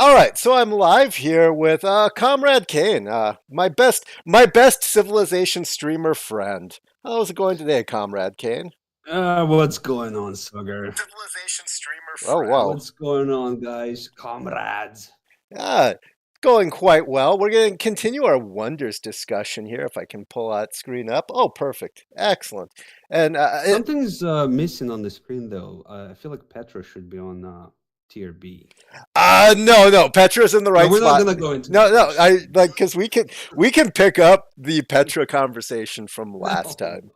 All right, so I'm live here with Comrade Kane, my best Civilization streamer friend. How's it going today, Comrade Kane? What's going on, Sugar? Civilization streamer Oh, friend. Wow. What's going on, guys? Comrades. Ah, going quite well. We're going to continue our wonders discussion here. If I can pull that screen up. Oh, perfect. Excellent. And Something's missing on the screen, though. I feel like Petra should be on tier B. no, Petra's in the No, right we're not spot. gonna go into No, no, that. I like because we can pick up the Petra conversation from last No, time.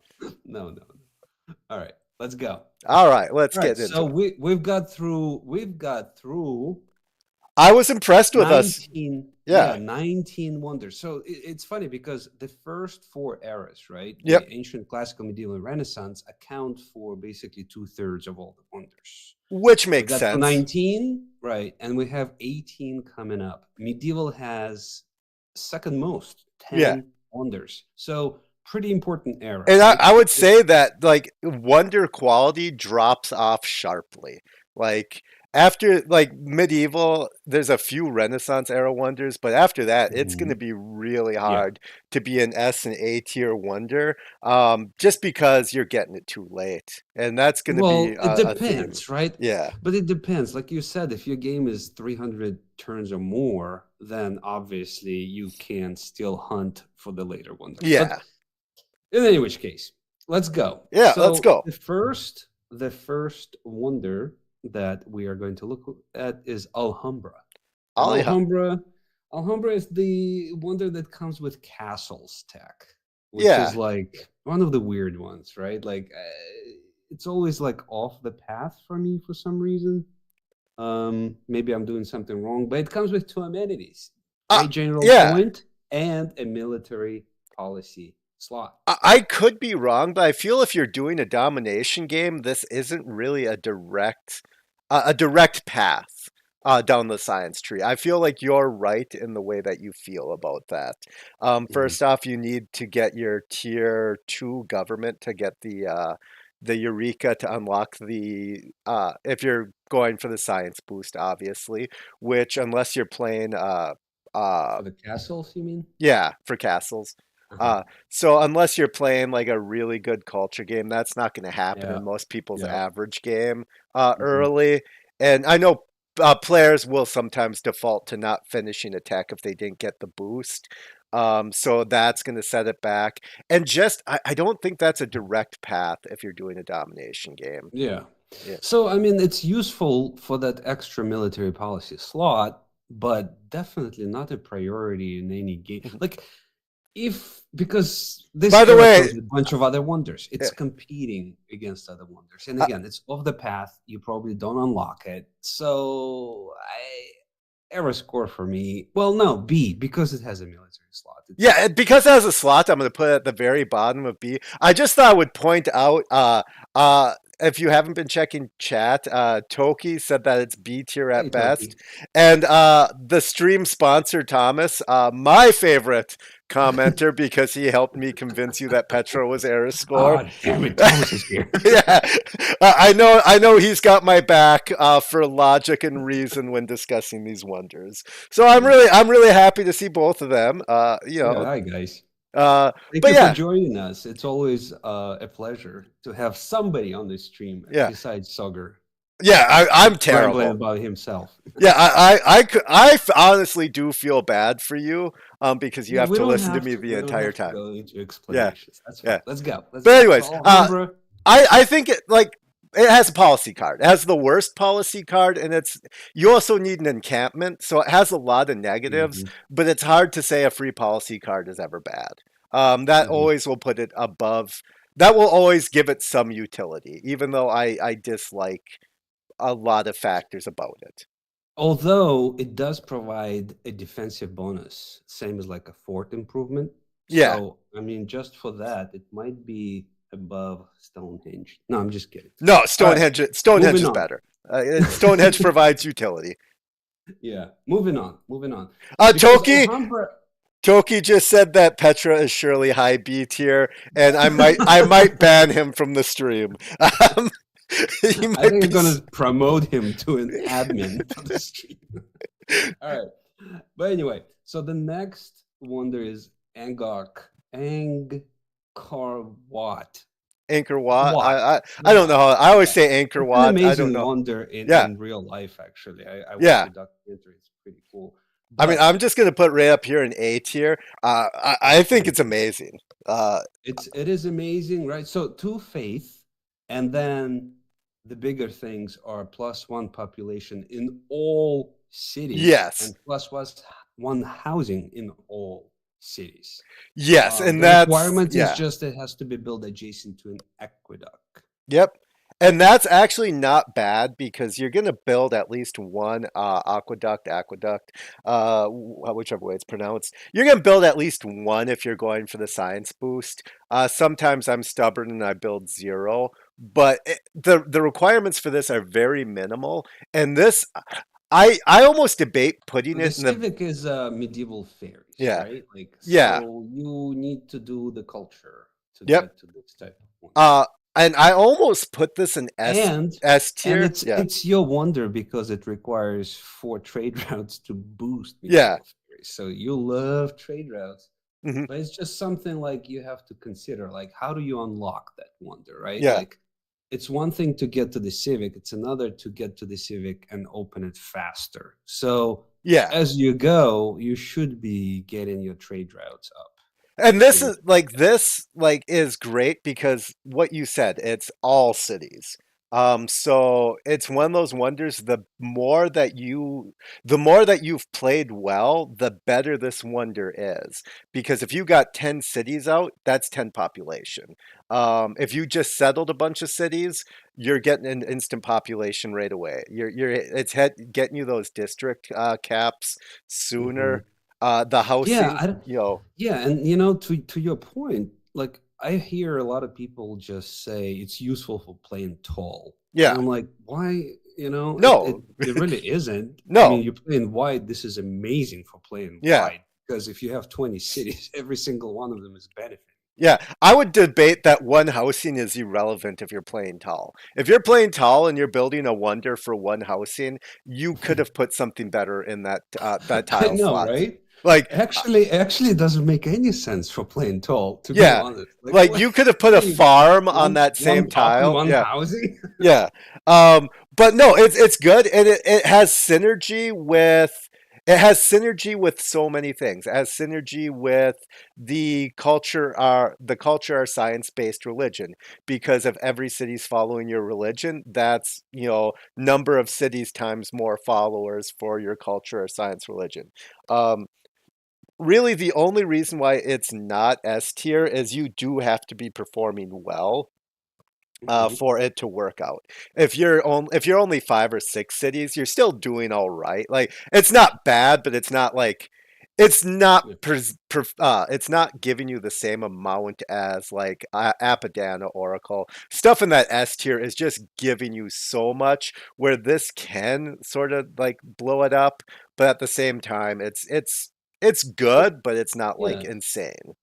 no. All right, let's go. All right, let's All right, get into so it. we've got through I was impressed with us. 19, Yeah. 19 wonders. So it's funny because the first four eras, right? Yep. The ancient, classical, medieval, and Renaissance account for basically 2/3 of all the wonders. Which We makes got to sense. 19, right? And we have 18 coming up. Medieval has second most, Yeah. 10 wonders. So pretty important era, And right? I would say that like wonder quality drops off sharply. Like after like medieval, there's a few Renaissance era wonders, but after that, it's going to Mhm. be really Yeah. hard to be an S and A tier wonder, just because you're getting it too late, and that's going to be Well, it a theme. depends, right? Yeah. But it depends. Like you said, if your game is 300 turns or more, then obviously you can still hunt for the later wonders. Yeah. But in any which case, let's go. Yeah. So Let's go. the first wonder that we are going to look at is Alhambra. And Ollie, Alhambra is the wonder that comes with castles tech, which yeah. is like one of the weird ones, right? Like it's always like off the path for me for some reason. Maybe I'm doing something wrong, but it comes with two amenities: Uh, a general yeah. point and a military policy slot. I could be wrong, but I feel if you're doing a domination game, this isn't really a direct path down the science tree. I feel like you're right in the way that you feel about that. Mhm. First off, you need to get your tier two government to get the Eureka to unlock the if you're going for the science boost, obviously. Which unless you're playing uh For the castles, you mean? yeah, for castles. Uh-huh. Uh, so unless you're playing like a really good culture game, that's not going to happen Yeah, in most people's yeah. average game Mhm. early. And I know players will sometimes default to not finishing a tech if they didn't get the boost. So that's going to set it back. And just, I don't think that's a direct path if you're doing a domination game. Yeah. Yeah. So, I mean, it's useful for that extra military policy slot, but definitely not a priority in any game. Like, because this By the era way, comes with a bunch of other wonders, eh, it's competing against other wonders. And uh, again, it's off the path. You probably don't unlock it. So, error score for me. Well, no, B, because it has a military slot. yeah, because it has a slot, I'm going to put it at the very bottom of B. I just thought I would point out, if you haven't been checking chat, Toki said that it's B tier Hey, at best. Toki. And the stream sponsor, Thomas, my favorite commenter, because he helped me convince you that Petra was error score. Ah, damn it, Thomas is here. Yeah, I know he's got my back for logic and reason when discussing these wonders. So I'm Yeah. really happy to see both of them. Yeah, hi guys. Uh, Thank but you for yeah, joining us. It's always a pleasure to have somebody on the stream yeah, besides Sogger yeah. I'm rambling terrible. about himself. Yeah, honestly do feel bad for you, because you Yeah, have we to don't listen to have me to. the We don't entire have to time. go into Yeah, explanations. That's fine. yeah. Let's go. Let's But go. So anyways, Alhambra. I think it like it has a policy card. It has the worst policy card, and you also need an encampment, so it has a lot of negatives. Mhm, But it's hard to say a free policy card is ever bad. That mhm. always will put it above. That will always give it some utility, even though I dislike a lot of factors about it. Although it does provide a defensive bonus, same as like a fort improvement. Yeah. So, I mean, just for that, it might be above Stonehenge. No, I'm just kidding. No, All right, Stonehenge moving is on. better. Stonehenge provides utility. Yeah, moving on, moving on. Uh, Because Toki, Alhambra, Toki just said that Petra is surely high B tier, and I might ban him from the stream. Um, he I might think be. I'm gonna promote him to an admin for the stream. All right. But anyway, so the next wonder is Angkor Wat. Angkor Wat. Wat. I don't know how. I always Yeah. say Angkor It's an Wat. I don't amazing know. wonder Yeah, in real life, actually. I watched yeah. the documentary. It's pretty cool. I mean, But I'm just gonna put right up here in A tier. I think it's amazing. it is amazing, right? So two faith, and then the bigger things are plus one population in all cities Yes, and plus was one housing in all cities. yes, and The that's requirement is yeah. just it has to be built adjacent to an aqueduct. Yep. And that's actually not bad because you're going to build at least one aqueduct, whichever way it's pronounced. You're going to build at least one if you're going for the science boost. Sometimes I'm stubborn and I build zero, but the requirements for this are very minimal. And this, I almost debate putting The it in the civic is medieval fairies, yeah, right? Like, yeah, so you need to do the culture to yep. get to this type of wonder. Uh, and I almost put this in and S and tier. it's Yeah, it's your wonder because it requires four trade routes to boost yeah. medieval theory. So you love trade routes, Hmm. but it's just something like you have to consider, like how do you unlock that wonder, right? Yeah, Like it's one thing to get to the civic, it's another to get to the civic and open it faster. So yeah. as you go, you should be getting your trade routes up. And You should be, this like is great because what you said, it's all cities. So it's one of those wonders, the more that you've played well, the better this wonder is. Because if you got 10 cities out, that's 10 population. If you just settled a bunch of cities, you're getting an instant population right away. Getting you those district caps Mhm. sooner. The Yeah, housing, you know, yeah, and to your point, like I hear a lot of people just say it's useful for playing tall, and yeah. I'm like, why? No, It really isn't. I mean, no. you're playing wide. This is amazing for playing Yeah. wide because if you have 20 cities, every single one of them is benefiting. Yeah. I would debate that one housing is irrelevant if you're playing tall. If you're playing tall and you're building a wonder for one housing, you could have put something better in that I tile know, slot. right? Like, Actually, it doesn't make any sense for playing tall, to be yeah. honest. Like, Like you could have put a what do you got? farm on One that one same top and tile. one Yeah. housing? Yeah. But no, it's good and it has synergy with so many things. It has synergy with the culture are science-based religion because if every city's following your religion, that's, number of cities times more followers for your culture or science religion. Um, Really the only reason why it's not S tier is you do have to be performing well Mhm. for it to work out. If you're only 5 or 6 cities, you're still doing all right. Like it's not bad, but it's not like Yeah. it's not giving you the same amount as like Apadana Oracle stuff in that S tier is just giving you so much where this can sort of like blow it up, but at the same time, it's good, but it's not like Yeah. insane.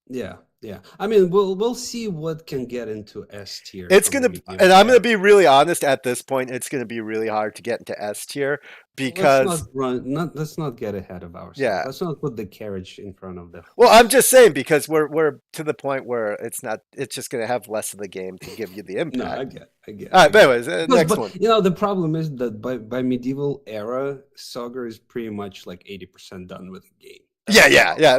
Yeah. Yeah. I mean, we'll see what can get into S tier It's from the gonna, and medieval I'm gonna era. be really honest at this point, it's gonna be really hard to get into S tier Let's not because, run. Not let's not get ahead of ourselves. yeah. Let's not put the carriage in front of the Well, I'm horse. just saying because we're to the point where it's just gonna have less of the game to give you the No, impact. I But get. anyways, Because, next but one. the problem is that by medieval era, Saga is pretty much like 80% done with the game. That's Yeah, the yeah, problem. yeah.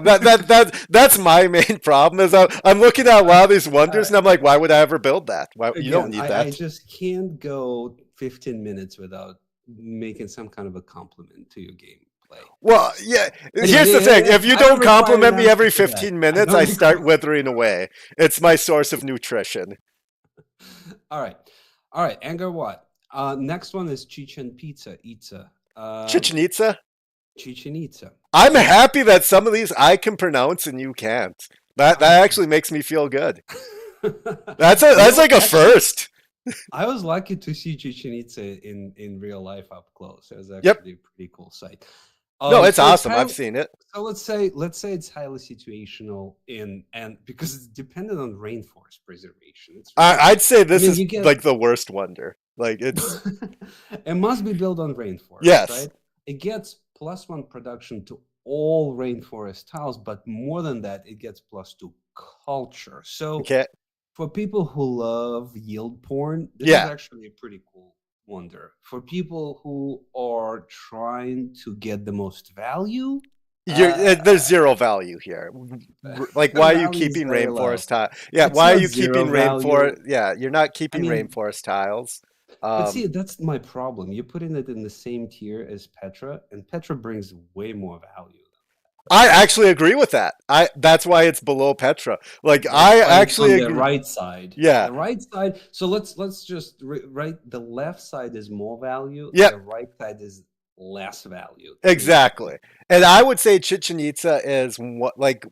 That's my main problem is I'm looking at a lot of these All wonders right. and I'm like, why would I ever build that? Why you don't Again, need I that. just can't go 15 minutes without making some kind of a compliment to your gameplay. Well, yeah. Anyway, Here's the thing: if you I don't don't require an compliment me answer every for that. 15 I minutes, don't I start require. withering away. It's my source of nutrition. All right, all right. Anger what? Next one is Itza. Chichen Itza. Chichen Itza. I'm So happy that some of these I can pronounce and you can't. That actually makes me feel good. That's like a actually, first. I was lucky to see Chichen Itza in real life up close. It was Yep. actually a pretty cool sight. No, it's So it's awesome. I've highly, seen it. so let's say it's highly situational in and because it's dependent on rainforest preservation. It's really, I'd say I this mean, is you get like the worst wonder. Like it's it must be built on rainforest, yes. right? It gets +1 production to all rainforest tiles, but more than that, it gets +2 culture. So Okay. for people who love yield porn, this is Yeah. actually a pretty cool wonder. For people who are trying to get the most value, There's zero value here. Like, the why are you value is keeping very low. rainforest tile? Yeah, It's why are not you zero keeping rainforest? value. Yeah, you're not I keeping mean, rainforest tiles. but Um, see, that's my problem. You're putting it in the same tier as Petra, and Petra brings way more value. I actually agree with that. I That's why it's below Petra. Like, That's I why it's actually on the agree. right side. Yeah. The right side. So let's just right. The left side is more value. Yep. The right side is less value, basically. Exactly. And I would say Chichen Itza is what, like,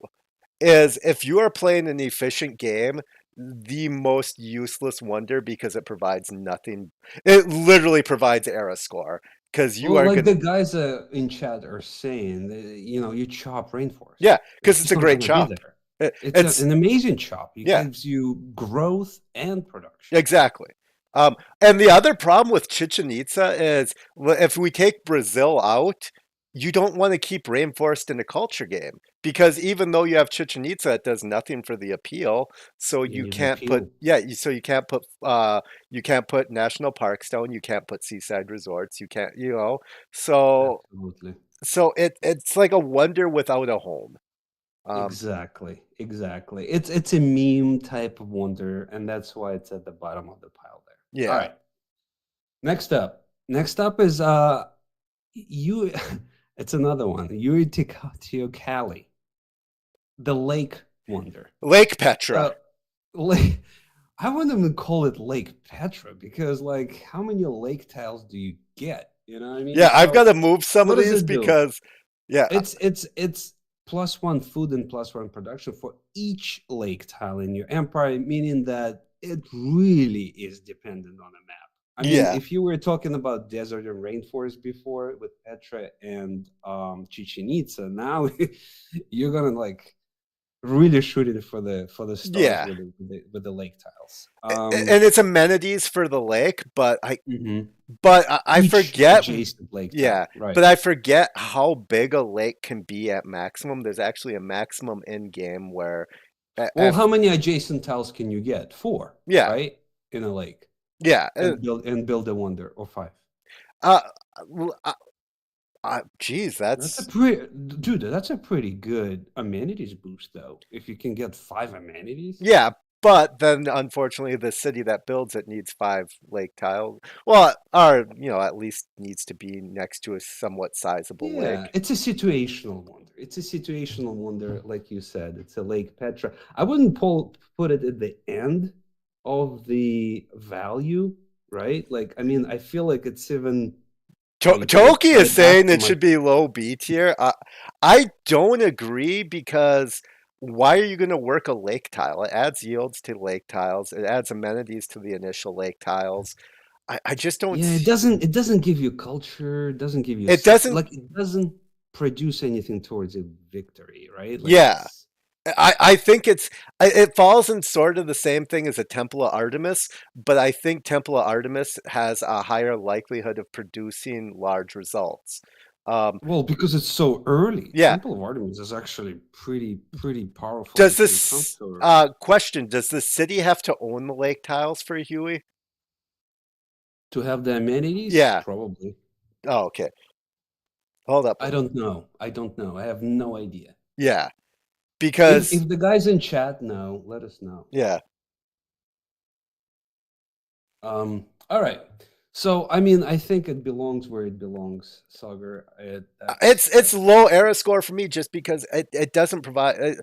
is, if you are playing an efficient game, the most useless wonder, because it provides nothing. It literally provides era score, because you Well, are like gonna. the guys in chat are saying, you chop rainforest. Yeah, It's because it's just a not great going to be chop. there. It's It's an amazing chop. It Yeah, gives you growth and production. exactly. And the other problem with Chichen Itza is, if we take Brazil out, you don't want to keep rainforest in a culture game, because even though you have Chichen Itza, it does nothing for the appeal. So You you need the can't put, appeal. yeah, so you can't put national parks down, you can't put seaside resorts, you can't, so Absolutely. it's like a wonder without a home. Um, Exactly. Exactly. It's a meme type of wonder, and that's why it's at the bottom of the pile there. All yeah, right. Next up. Next up is you it's another one. Yuri Cali, the lake wonder. Lake Petra. So lake I wouldn't even call it Lake Petra because like how many lake tiles do you get? You know what I mean? Yeah, I've got So to move some what of does these it do? because, yeah, It's +1 food and +1 production for each lake tile in your empire, meaning that it really is dependent on a map. I mean, yeah, if you were talking about desert and rainforest before with Petra and Chichen Itza, now you're gonna like really shoot it for the stars yeah. with the lake tiles. And it's amenities for the lake, Mhm. I Each forget. adjacent lake Yeah, tile, right? but I forget how big a lake can be at maximum. There's actually a maximum in game where, Well, if how many adjacent tiles can you get? Four, yeah, right? In a lake. yeah, And build a wonder or five. uh, geez, That's a that's pretty dude. That's a pretty good amenities boost, though. If you can get five amenities. yeah. But then, unfortunately, the city that builds it needs five lake tiles. Well, or at least needs to be next to a somewhat sizable Yeah, lake. it's a situational wonder. It's a situational wonder, like you said. It's a Lake Petra. I wouldn't put it at the end of the value, right? Like, I mean, I feel like it's even like Toki is right saying after it my should be low B tier. I don't agree, because why are you going to work a lake tile? It adds yields to lake tiles. It adds amenities to the initial lake tiles. I just don't. Yeah, it doesn't give you culture, it doesn't give you It doesn't. like it doesn't produce anything towards a victory, right? Like Yeah, it's I think it falls in sort of the same thing as a Temple of Artemis, but I think Temple of Artemis has a higher likelihood of producing large results. Um, well because it's so early. yeah. Temple of Artemis is actually pretty powerful Does when it comes this to question? Does the city have to own the lake tiles for Huey? have the amenities, Yeah. probably. Oh, okay. Hold up. I don't know. I don't know. I have no idea. Yeah, because If the guys in chat know, let us know. yeah, All right. So I mean, I think it belongs where it belongs, Sagar. it's low era score for me, just because it doesn't provide,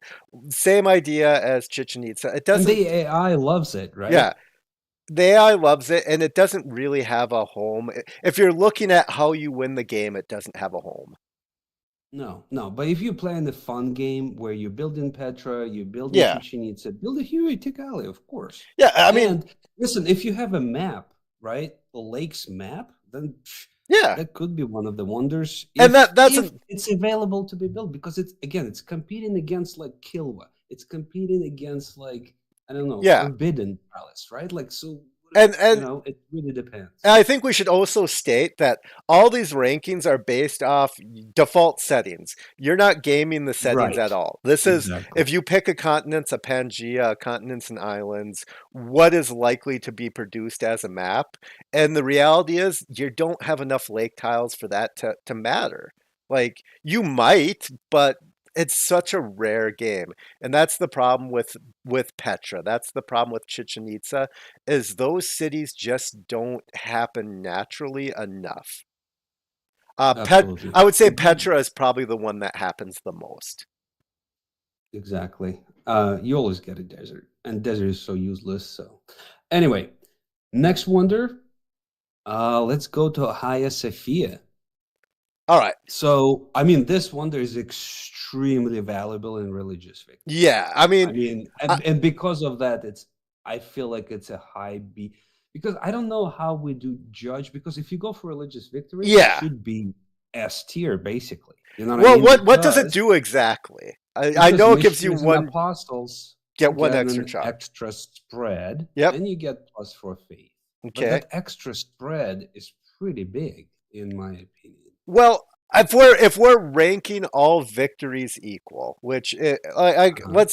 same idea as Chichen Itza. It And doesn't. the AI loves it, right? Yeah, the AI loves it, and it doesn't really have a home. If you're looking at how you win the game, it doesn't have a home. No, no. But if you play in the fun game where you're building Petra, you're building Yeah, Chichen Itza, build a Huey Tikali, of course. yeah. I mean, And listen, if you have a map, right, the lake's map, then yeah, that could be one of the wonders and that's if a it's available to be built because it's again it's competing against like Kilwa, it's competing against like I don't know yeah. Forbidden Palace, right? Like so, And It really depends. I think we should also state that all these rankings are based off default settings. You're not gaming the settings Right. at all. This is, Exactly. if you pick a continent, a Pangea, continents and islands, what is likely to be produced as a map? And the reality is, you don't have enough lake tiles for that to matter. Like, you might, but it's such a rare game. And that's the problem with Petra. That's the problem with Chichen Itza is those cities just don't happen naturally enough. Absolutely. I would say Petra is probably the one that happens the most. Exactly. You always get a desert, and desert is so useless. So, anyway, next wonder. Let's go to Hagia Sophia. All right. So, I mean, this wonder is extremely valuable in religious victories. Yeah. I I mean, mean, I, and because of that, I feel like it's a high B because I don't know how we do judge. Because if you go for religious victory, it yeah. should be S tier, basically. You know what I Well, mean? what does it do exactly? I Because know it gives you missionaries and one, apostles, you get one get extra an charge. extra spread Yep. and you get plus for faith. But Okay. that extra spread is pretty big, in my opinion. Well, if we're ranking all victories equal, which Uh-huh.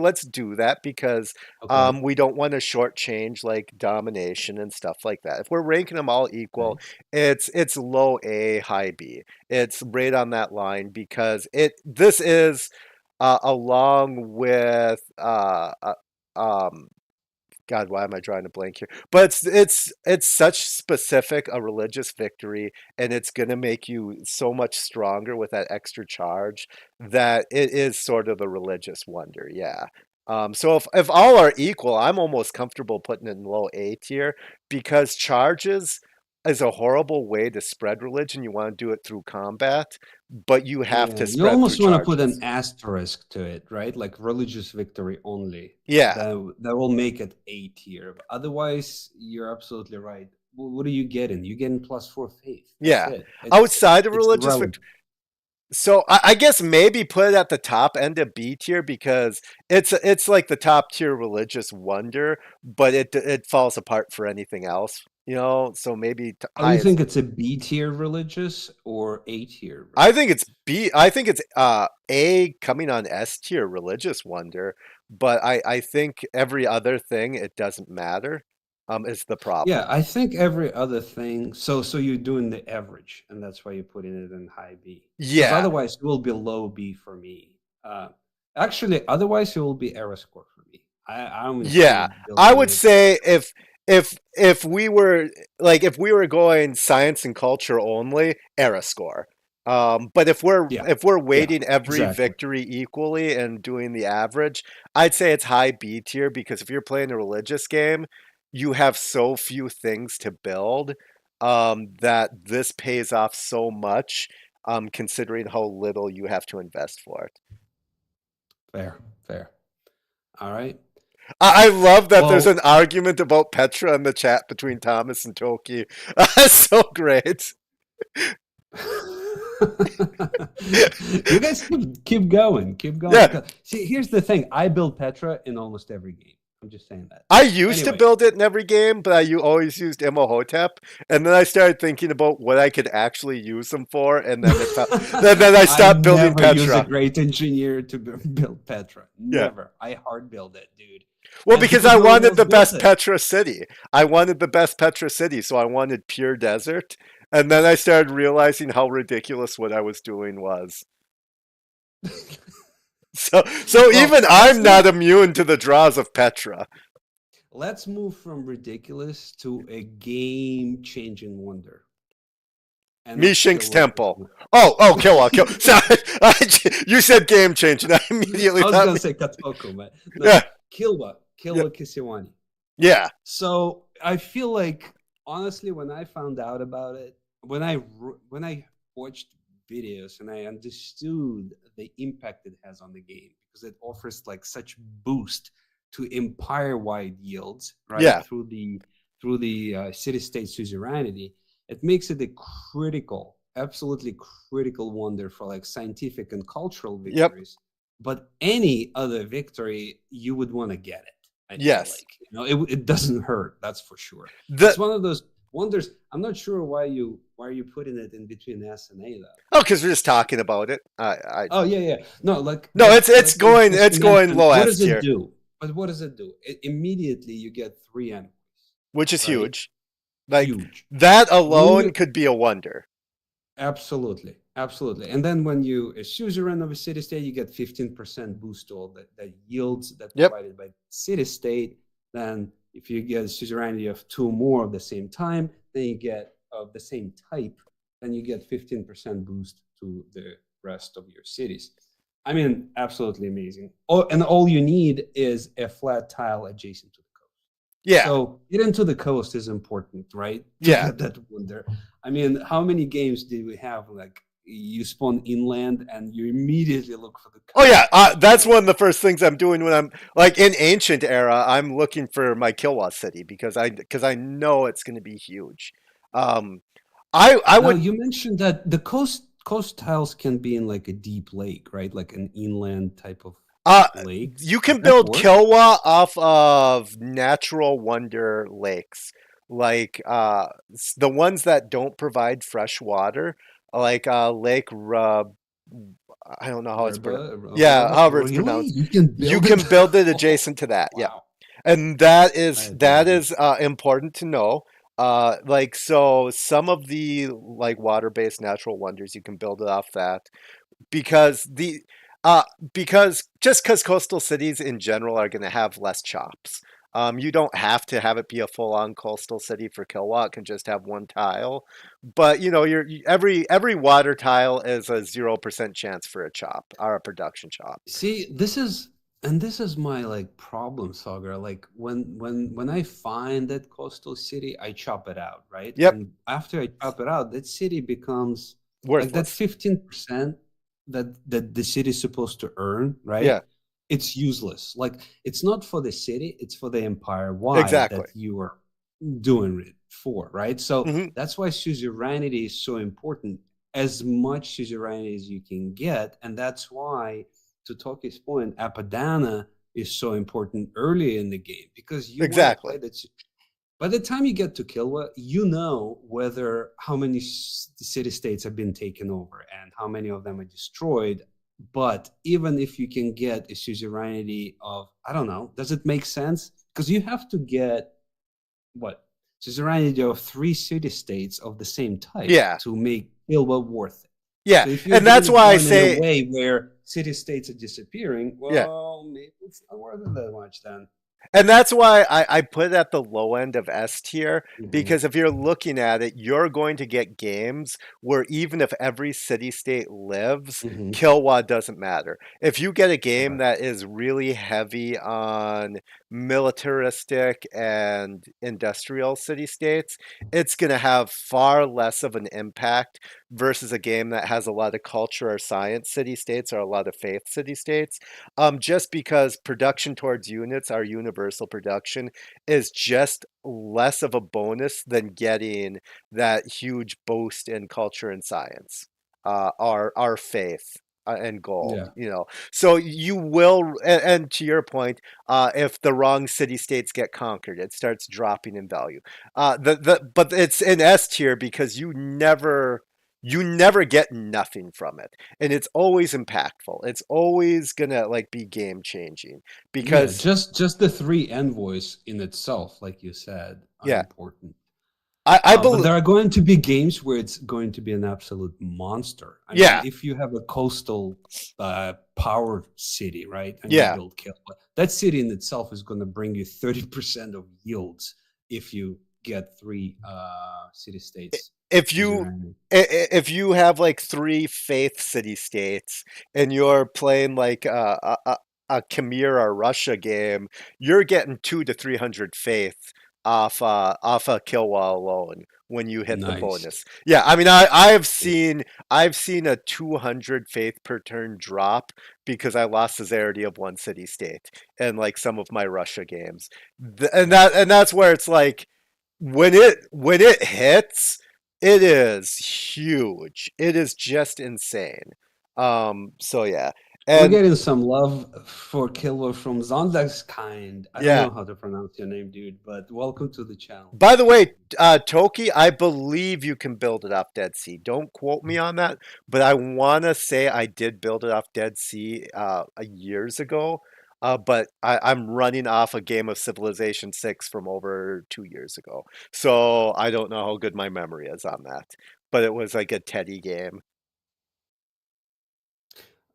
let's do that because Okay. we don't want to shortchange like domination and stuff like that. If we're ranking them all equal, Okay. it's low A, high B. It's right on that line because this is along with God, why am I drawing a blank here? But it's such specific a religious victory, and it's gonna make you so much stronger with that extra charge that it is sort of the religious wonder, yeah. So if all are equal, I'm almost comfortable putting it in low A tier because charges is a horrible way to spread religion. You want to do it through combat, but you have to Yeah, you spread through almost want to put an charges. asterisk to it, right? Like religious victory only. Yeah, That will make it A tier. But otherwise, you're absolutely right. What are you getting? You're getting plus for faith. That's yeah. it. Outside of It's religious irrelevant. victory. So I guess maybe put it at the top end of B tier because it's like the top tier religious wonder, but it falls apart for anything else, you know. So maybe Oh, you highest. think it's a B tier religious or A tier I think it's religious? B. I think it's A coming on S tier religious wonder, but I think every other thing it doesn't matter. Is the Yeah, problem. I think every other thing. So you're doing the average, and that's why you're putting it in high B. Because Yeah, otherwise, it will be low B for me. Actually, otherwise it will be error score for me. I don't even yeah, feel I would building it. say if we were like if we were going science and culture only, era score. But Yeah, if we're yeah, weighting every exactly. victory equally and doing the average, I'd say it's high B tier because if you're playing a religious game, you have so few things to build that this pays off so much considering how little you have to invest for it. Fair, fair. All right. I love that there's Well, an argument about Petra in the chat between Thomas and Toki. That's so great. you guys keep going, keep going. Yeah, 'Cause- see, here's the thing: I build Petra in almost every game. I'm just saying that. I used to Anyway, build it in every game, but always used Imhotep, and then I started thinking about what I could actually use them for, and then then I I stopped building never use a Petra. great engineer to build Petra. Yeah. Never. I hard build it, dude. Well, And because because I no one wanted else the built best it. Petra city. I wanted the best Petra city, so I wanted pure desert. And then I started realizing how ridiculous what I was doing was. So Well, even I'm not immune to the draws of Petra. let's move from ridiculous to a game-changing wonder, and it's Mishink's Kilwa temple. Kisima. Oh, Kill. Sorry, you said game changing. I immediately I was thought, gonna say Katoko, but no, yeah, yeah, Kilwa Kisiwani. yeah, So I feel like honestly, when I found out about it, when I watched videos and I understood the impact it has on the game because it offers like such boost to empire-wide yields, right yeah, through the city-state suzerainty, it makes it a critical, absolutely critical wonder for like scientific and cultural yep. victories. But any other victory, you would want to get it. I feel Yes. like, it doesn't hurt. That's for sure. The It's one of those wonders. I'm not sure why are you putting it in between S and A though. Oh, because we're just talking about it. I Oh yeah, yeah. No, like, no, it's but you going just it's going mentioned low what S does it tier, do? But what does it do? Immediately you get three envoys, which is right? huge. Like Huge. that alone You could be a wonder. Absolutely, absolutely. And then when you a suzerain of a city state, you get 15% boost to all that yields that Yep, provided by the city state. Then if you get suzerainty of two more of the same time, then you get of the same type, then you get 15% boost to the rest of your cities. I mean, absolutely amazing. Oh, and all you need is a flat tile adjacent to the coast. yeah, So getting to the coast is important, right? To yeah. get that wonder. I mean, how many games did we have? Like you spawn inland and you immediately look for the Oh yeah, coast. that's one of the first things I'm doing when I'm like in ancient era. I'm looking for my Kilwa city because I know it's going to be huge. Um, I Now would you mentioned that the coast tiles can be in like a deep lake, right? Like an inland type of uh lakes. you Does can that build work? Kilwa off of natural wonder lakes, like the ones that don't provide fresh water, like Lake Rub. I don't know how it's pronounced. Yeah, however it's Really? pronounced. You can You build it? can build it Oh, adjacent to that. Yeah. wow. And I that didn't know. is important to know. Like so, some of the like water-based natural wonders you can build it off that because the uh because coastal cities in general are going to have less chops. You don't have to have it be a full-on coastal city for Kilowatt. It can just have one tile, but every water tile is a 0% chance for a chop or a production chop. See, this is my like problem, Sagar. Like when I find that coastal city, I chop it out, right? Yep, And after I chop it out, that city becomes like that worthless. 15% that the city is supposed to earn, right? Yeah, It's useless. Like it's not for the city, it's for the empire wide exactly. that you are doing it for, right? So Hmm. that's why suzerainty is so important, as much suzerainty as you can get. And that's why, to Toki's point, Apadana is so important early in the game because you want to Exactly. play that. By the time you get to Kilwa, you know whether how many city states have been taken over and how many of them are destroyed. But even if you can get a suzerainty of, I don't know, does it make sense? Because you have to get what? Suzerainty of three city states of the same type Yeah, to make Kilwa worth it. yeah, So if you're and doing that's it why I going in a say way where city states are disappearing, yeah. well, maybe it's not worth it that much then. And that's why I put it at the low end of S tier Hmm. because if you're looking at it, you're going to get games where even if every city state lives, Hmm. Kilwa doesn't matter. If you get a game Correct. that is really heavy on militaristic and industrial city states, it's going to have far less of an impact versus a game that has a lot of culture or science city states or a lot of faith city states, just because production towards units, our universal production, is just less of a bonus than getting that huge boost in culture and science, our faith. And gold, Yeah. so you will, and to your point, if the wrong city states get conquered, it starts dropping in value. But it's in S tier because you never get nothing from it, and it's always impactful. It's always gonna like be game changing Yeah, because just the three envoys in itself, like you said, are yeah, important. I But believe there are going to be games where it's going to be an absolute monster. I mean, yeah, if you have a coastal power city, right, and you yeah. build Kilpa, that city in itself is going to bring you 30% of yields if you get three city states If you suzerainty. if you have like three faith city states and you're playing like a Chimera Russia game, you're getting 200 to 300 faith off a Kilwa alone when you hit the Nice. bonus. Yeah, I mean I've seen a 200 faith per turn drop because I lost the Zarity of one city state in like some of my Russia games. And that's where it's like when it hits, it is huge. It is just insane. So yeah. We're And getting some love for Killer from Zonda's kind. I don't yeah. know how to pronounce your name, dude, but welcome to the channel. By the way, Toki, I believe you can build it off Dead Sea. Don't quote me on that, but I want to say I did build it off Dead Sea years ago. But I'm running off a game of Civilization 6 from over 2 years ago. So I don't know how good my memory is on that. But it was like a Teddy game.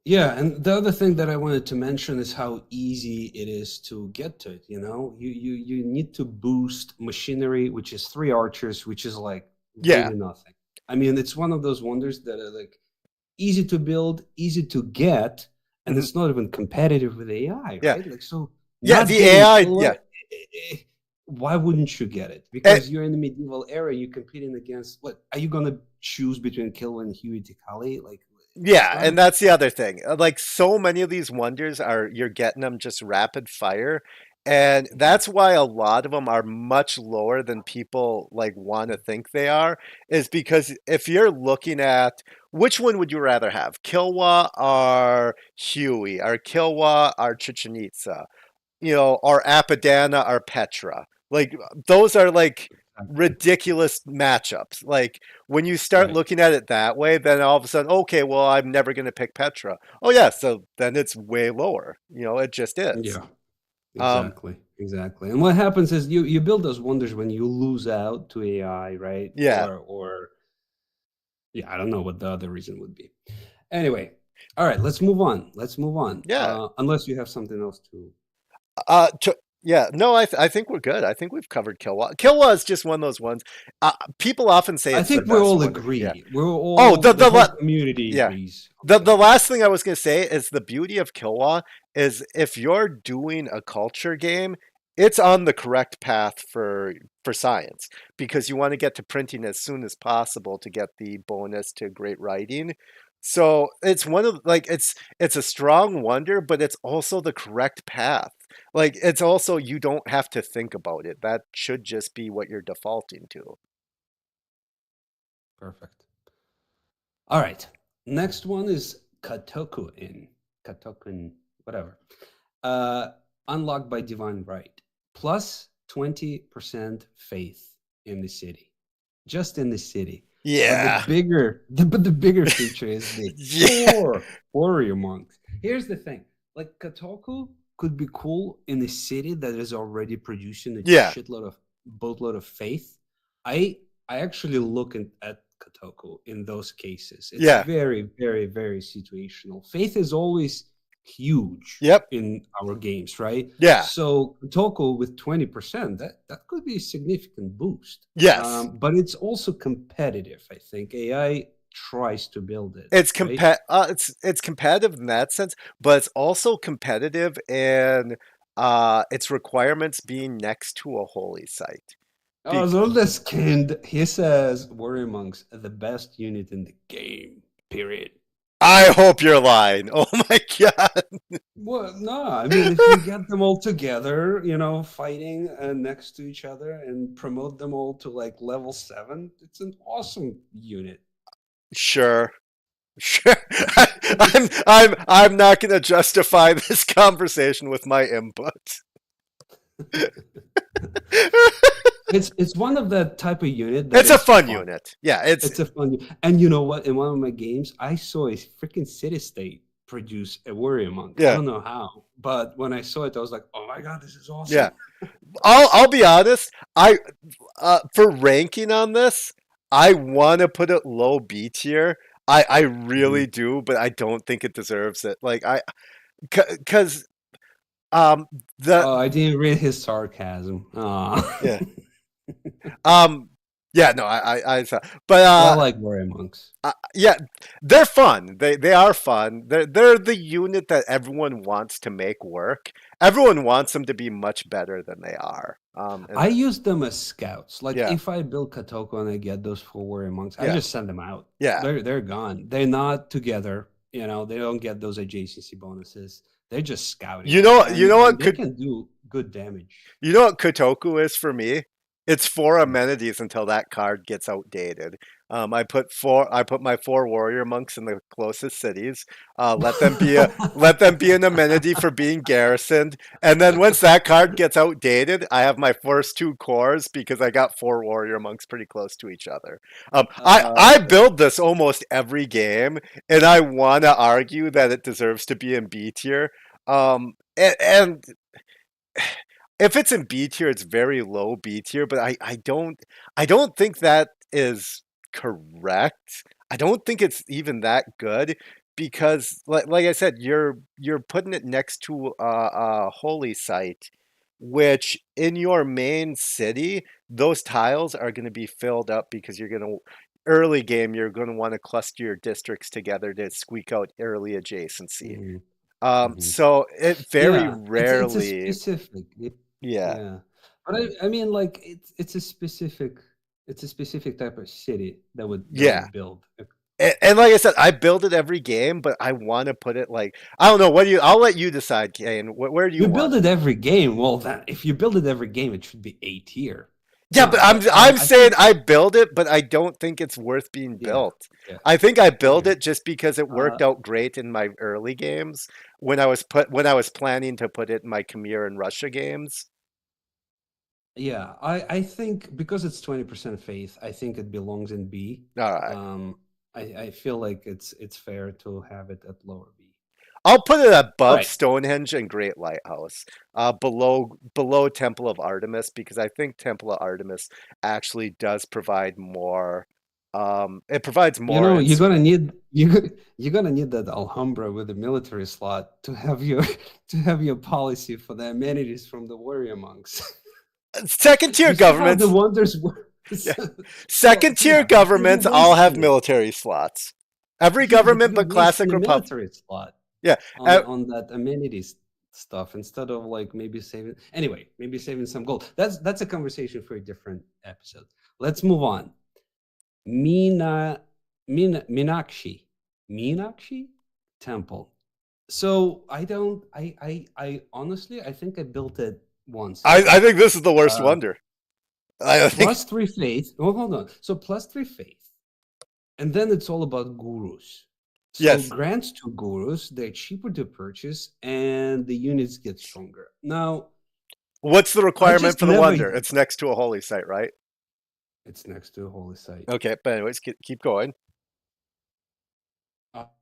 Yeah, and the other thing that I wanted to mention is how easy it is to get to it. You need to boost machinery, which is three archers, which is like Yeah. really nothing. I mean, it's one of those wonders that are like easy to build, easy to get, and Mhm. it's not even competitive with AI, Yeah. right? Like, so Yeah. not The getting AI. killer, Yeah. why wouldn't you get it? Eh, Because you're in the medieval era, you're competing against what? Are you gonna choose between Killer and Huey Tikali? Like, it's Yeah, not. and that's the other thing. Like so many of these wonders are you're getting them just rapid fire, and Mhm. that's why a lot of them are much lower than people like want to think they are, is because if you're looking at which one would you rather have, Kilwa or Huey, or Kilwa or Chichen Itza? Or Apadana or Petra. Like those are like Exactly. ridiculous matchups. Like when you start Right. looking at it that way, then all of a sudden, okay, well, I'm never going to pick Petra. Oh yeah, so then it's way lower. It just is. Yeah. Um, Exactly. Exactly. And what happens is you build those wonders when you lose out to AI, right? yeah, Or yeah, I don't know what the other reason would be. Anyway, all right, let's move on. Let's move on. yeah. Unless you have something else to. Yeah, no, I think we're good. I think we've covered Kilwa. Kilwa is just one of those ones. People often say I it's the think we best all wonder. Yeah. agree. We're Oh, all the the the whole la- community yeah. agrees on The Kilwa. last thing I was going to say is the beauty of Kilwa is if you're doing a culture game, it's on the correct path for science because you want to get to printing as soon as possible to get the bonus to great writing. So it's one of like it's a strong wonder, but it's also the correct path. Like it's also you don't have to think about it. That should just be what you're defaulting to. Perfect. All right. Next one is Katoku in Katokun, whatever. Uh, Unlocked by divine right. Plus 20% faith in the city. Just in the city. But Yeah. the bigger feature is the Yeah. warrior monks. Here's the thing. Like Katoku could be cool in a city that is already producing a Yeah. shitload of boatload of faith. I actually look at Kotoku in those cases. It's Yeah. very, very, very situational. Faith is always huge Yep. in our games, right? Yeah. So Kotoku with 20%, that could be a significant boost. Yes. But it's also competitive, I think. AI tries to build it, right? It's competitive in that sense, but it's also competitive in its requirements being next to a holy site. Oh, Be- so this kind, he says Warrior Monks are the best unit in the game, period. I hope you're lying. Oh my god. Well, no, I mean, if you get them all together, fighting next to each other and promote them all to like level 7, it's an awesome unit. Sure. Sure. I'm not going to justify this conversation with my input. It's one of that type of unit that It's a is fun fun. unit. Yeah, it's It's a fun, and you know what? In one of my games, I saw a freaking city state produce a warrior monk. I yeah. don't know how, but when I saw it, I was like, "Oh my god, this is Yeah. awesome!" I'll be honest. I For ranking on this, I want to put it low B tier. I really Mhm. do, but I don't think it deserves it. Like because um the Oh, I didn't read his sarcasm. Aw. yeah um yeah no I saw but Well, I like warrior monks. yeah, they're fun. They are fun. They're the unit that everyone wants to make work. Everyone wants them to be much better than they are. And I use them as scouts. Like yeah if I build Katoko and I get those 4 warrior monks, I yeah just send them out. yeah. They're gone. They're not together. They don't get those adjacency bonuses. They're just scouting, You and know what they could can do good damage. You know what Kotoku is for me? It's four Mm. amenities until that card gets outdated. I put my four warrior monks in the closest cities. Let them be an amenity for being garrisoned. And then once that card gets outdated, I have my first two cores because I got four warrior monks pretty close to each other. I Okay. build this almost every game, and I want to argue that it deserves to be in B tier. And if it's in B tier, it's very low B tier, but I don't think that is correct. I don't think it's even that good because like I said, you're putting it next to a holy site, which in your main city, those tiles are going to be filled up because you're going to early game you're going to want to cluster your districts together to squeak out early adjacency. Hmm. Hmm. So it very Yeah, it's a rarely, specific. yeah. Yeah, but I mean, like it's a specific type of city that Yeah. would build. And like I said, I build it every game, but I want to put it like I don't know. What do you? I'll let you decide, Kane. Where do you You want build it? it every game. Well, that if you build it every game, it should be A tier. Yeah, but No, but I'm I saying think I build it, but I don't think it's worth being yeah, built. yeah, I think I build okay. it just because it Uh, worked out great in my early games when I was planning to put it in my Khmer and Russia games. yeah, I think because it's 20% faith, I think it belongs in B. All right. Um, I feel like it's fair to have it at lower B. I'll put it All above right. Stonehenge and Great Lighthouse, below Temple of Artemis because I think Temple of Artemis actually does provide more. It provides You more. know, you're gonna need that Alhambra with the military slot to have your to have your policy for the amenities from the warrior monks. Second tier You see how the governments, wonders work? yeah, So second tier yeah, because you governments want all have city. military slots. Every Yeah, but government you but waste Classic the Republic. military slot Yeah, on that amenities stuff instead of like maybe saving anyway, maybe saving some gold. That's a conversation for a different episode. Let's move on. Mina Minakshi. Minakshi Temple. So I don't I honestly I think I built it once. I think this is the worst Uh wonder. I think plus three faith. Oh, hold on. So plus three faith. And then it's all about gurus. So yes. grants to gurus, they're cheaper to purchase and the units get stronger. Now, What's the I requirement just for the never wonder? It's next to a holy site, right? it's next to a holy site. Okay, but anyways, keep going.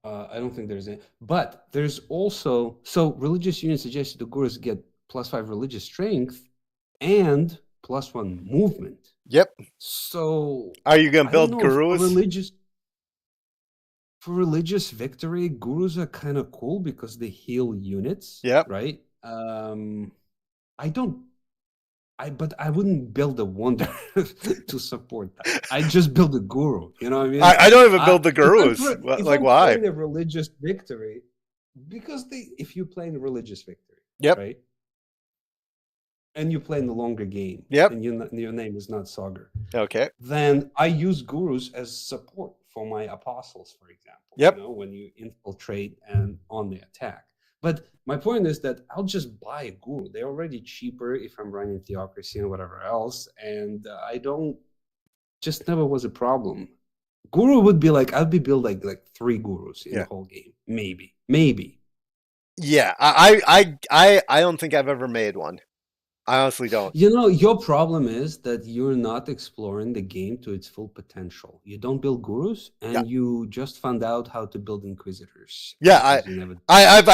I don't think there's any, but there's also so religious units suggested the gurus get plus five religious strength and plus one movement. Yep. So Are you gonna I don't build know if gurus? for religious victory, gurus are kind of cool because they heal units, Yep. right? I don't but I wouldn't build a wonder to support that. I just build a guru. You know what I mean? I don't even build the gurus. If Like I'm why? playing a religious victory, because if you play in a religious victory, Yep. right, and you play in the longer game, Yep. and your name is not Sagar, Okay. then I use gurus as support for my apostles, for example. You Yep. know, when you infiltrate and on the attack. But my point is that I'll just buy a guru. They're already cheaper if I'm running theocracy and whatever else, and I don't. Just never was a problem. Guru would be like I'd be build like three gurus in the Yeah. whole game, maybe. Yeah. I don't think I've ever made one. I honestly don't. You know, your problem is that you're not exploring the game to its full potential. You don't build gurus, Yeah. and you just found out how to build inquisitors Yeah. because you never.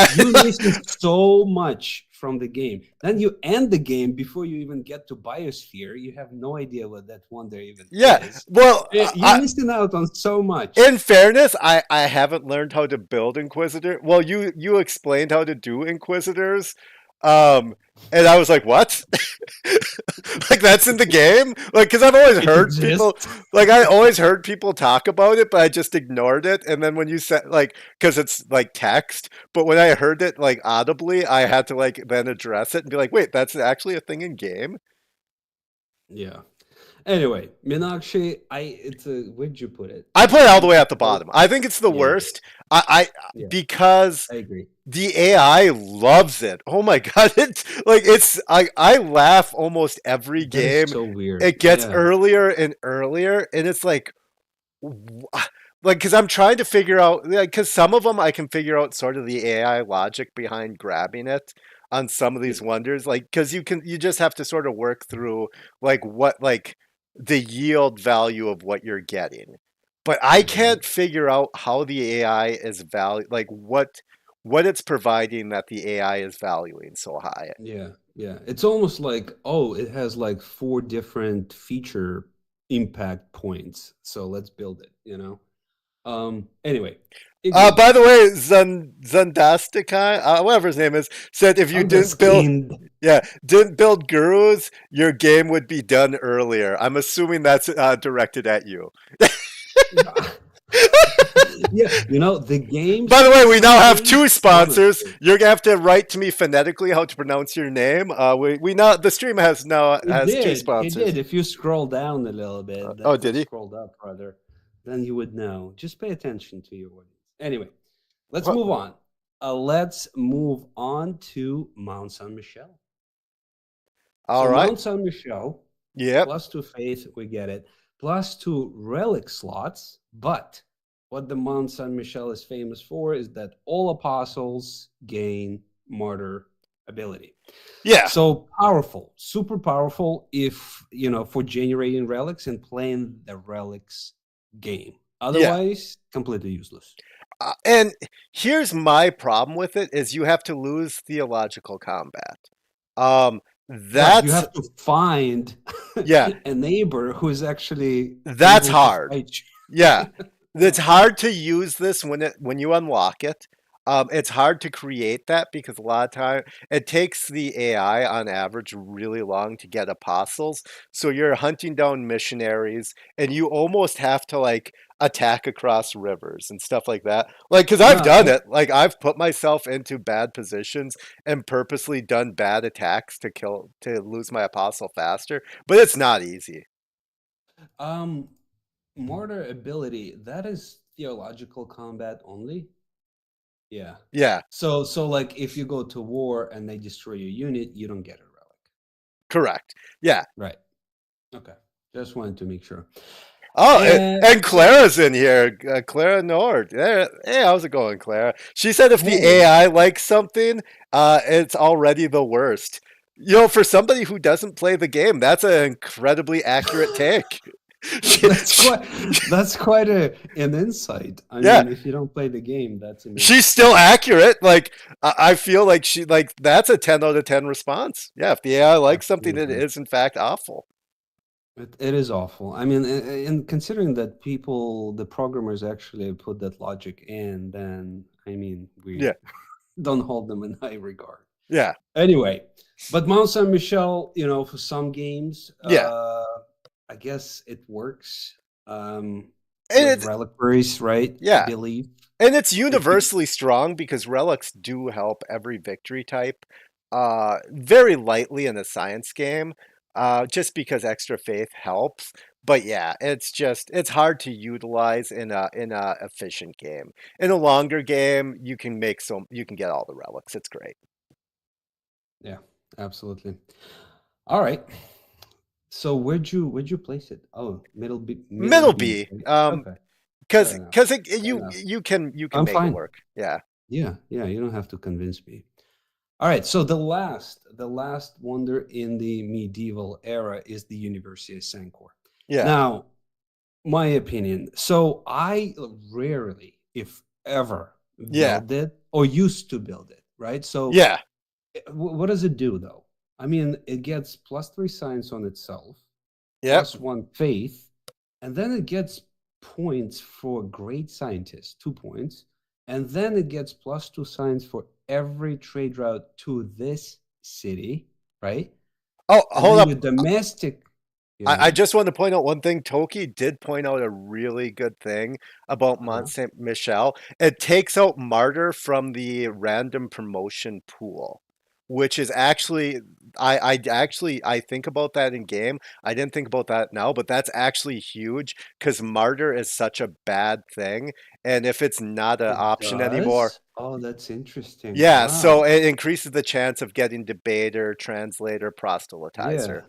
You're I missing so much from the game. Then you end the game before you even get to Biosphere. You have no idea what that wonder even yeah. is. Well, You're missing out on so much. in fairness, I haven't learned how to build Inquisitor. Well, you explained how to do Inquisitors, um, and I was like, what? Like that's in the game? Like, because I've always It heard people, exists. like I always heard people talk about it, but I just ignored it. And then when you said like, because it's like text, but when I heard it like audibly, I had to like then address it and be like, wait, that's actually a thing in game. Yeah. Anyway, Minakshi, it's a where'd you put it? I put it all the way at the Well, bottom. I think it's the yeah, worst. I yeah, because I agree. the AI loves it. Oh my god, it's I laugh almost every That is game. so weird. It gets Yeah. earlier and earlier, and it's like, like, because I'm trying to figure out, like, because some of them I can figure out sort of the AI logic behind grabbing it on some of Yeah. these wonders, like, because you just have to sort of work through like what like the yield value of what you're getting, but I Hmm. can't figure out how the AI is value, like what it's providing that the AI is valuing so high. Yeah, yeah. It's almost like, oh, it has like four different feature impact points. So let's build it, you know? Anyway, By agreed. the way, Zundastikai, whatever his name is, said if you didn't build, Underskinned. yeah, didn't build gurus, your game would be done earlier. I'm assuming that's directed at you. Yeah, the games, By the way, we now some have games, two sponsors. honestly, You're gonna have to write to me phonetically how to pronounce your name. We now the stream he has two did. He sponsors. did. If you scroll down a little bit, Oh, or did he? scrolled up rather, then you would know. Just pay attention to your audience. Anyway, let's What? move on. Let's move on to Mount Saint Michel. All So right. Mount Saint Michel Yep. plus two faith, we get it. Plus two relic slots, but what the Mount Saint Michel is famous for is that all apostles gain martyr ability. Yeah. So powerful, super powerful if, for generating relics and playing the relics game. Yeah. Otherwise, completely useless. And here's my problem with it is you have to lose theological combat. Um, Right. You that's have to find yeah, a neighbor who is actually that's able to hard. fight Yeah, you. it's hard to use this when you unlock it. It's hard to create that because a lot of time it takes the AI on average really long to get apostles. So you're hunting down missionaries, and you almost have to like attack across rivers and stuff like that. Like, because I've No, done it. Like, I've put myself into bad positions and purposely done bad attacks to lose my apostle faster. But it's not easy. um, martyr ability, that is theological combat only. Yeah. Yeah, So like if you go to war and they destroy your unit, you don't get a relic. correct. Yeah. Right. Okay. Just wanted to make sure. Oh, And and so, Clara's in here. Clara Nord. Hey, how's it going, Clara? She said if the hey, AI likes something, it's already the worst. You know, for somebody who doesn't play the game, that's an incredibly accurate take. She, that's she, quite that's quite an insight. I yeah, mean, if you don't play the game, that's she's amazing. still accurate. Like, I feel like that's a 10 out of 10 response. Yeah, if the AI likes something, it Absolutely. is in fact awful. It is awful. I mean, and considering that the programmers actually put that logic in, then I mean, we Yeah, don't hold them in high regard. yeah, Anyway, but Mount Saint Michel, for some games, yeah, I guess it works and with it's reliquaries, right? I yeah. believe And it's if you, universally strong because relics do help every victory type very lightly in a science game, just because extra faith helps. But yeah, it's hard to utilize in a efficient game. In a longer game, you can get all the relics. It's great. yeah, absolutely. All right. So where'd you place it? Oh, middle Middle B. B, Right? Okay, because fair enough. Fair you enough. you can I'm make it fine. work. Yeah, Yeah, yeah. You don't have to convince me. All right. So the last wonder in the medieval era is the University of Sancor. yeah, Now, my opinion. So I rarely, if ever, yeah, build it or used to build it, right? So yeah. what does it do though? I mean, it gets plus three science on itself, Yep. plus one faith, and then it gets points for great scientist, 2 points, and then it gets plus two science for every trade route to this city, right? Oh, And hold then up. your domestic, I just want to point out one thing. Toki did point out a really good thing about Mont uh-huh. Saint Michel. It takes out Martyr from the random promotion pool, which is actually I think about that in game. I didn't think about that now, but that's actually huge because Martyr is such a bad thing, and if it's not an It option anymore, does. Oh, that's interesting. yeah, so Wow. it increases the chance of getting debater, translator, Yeah. proselytizer.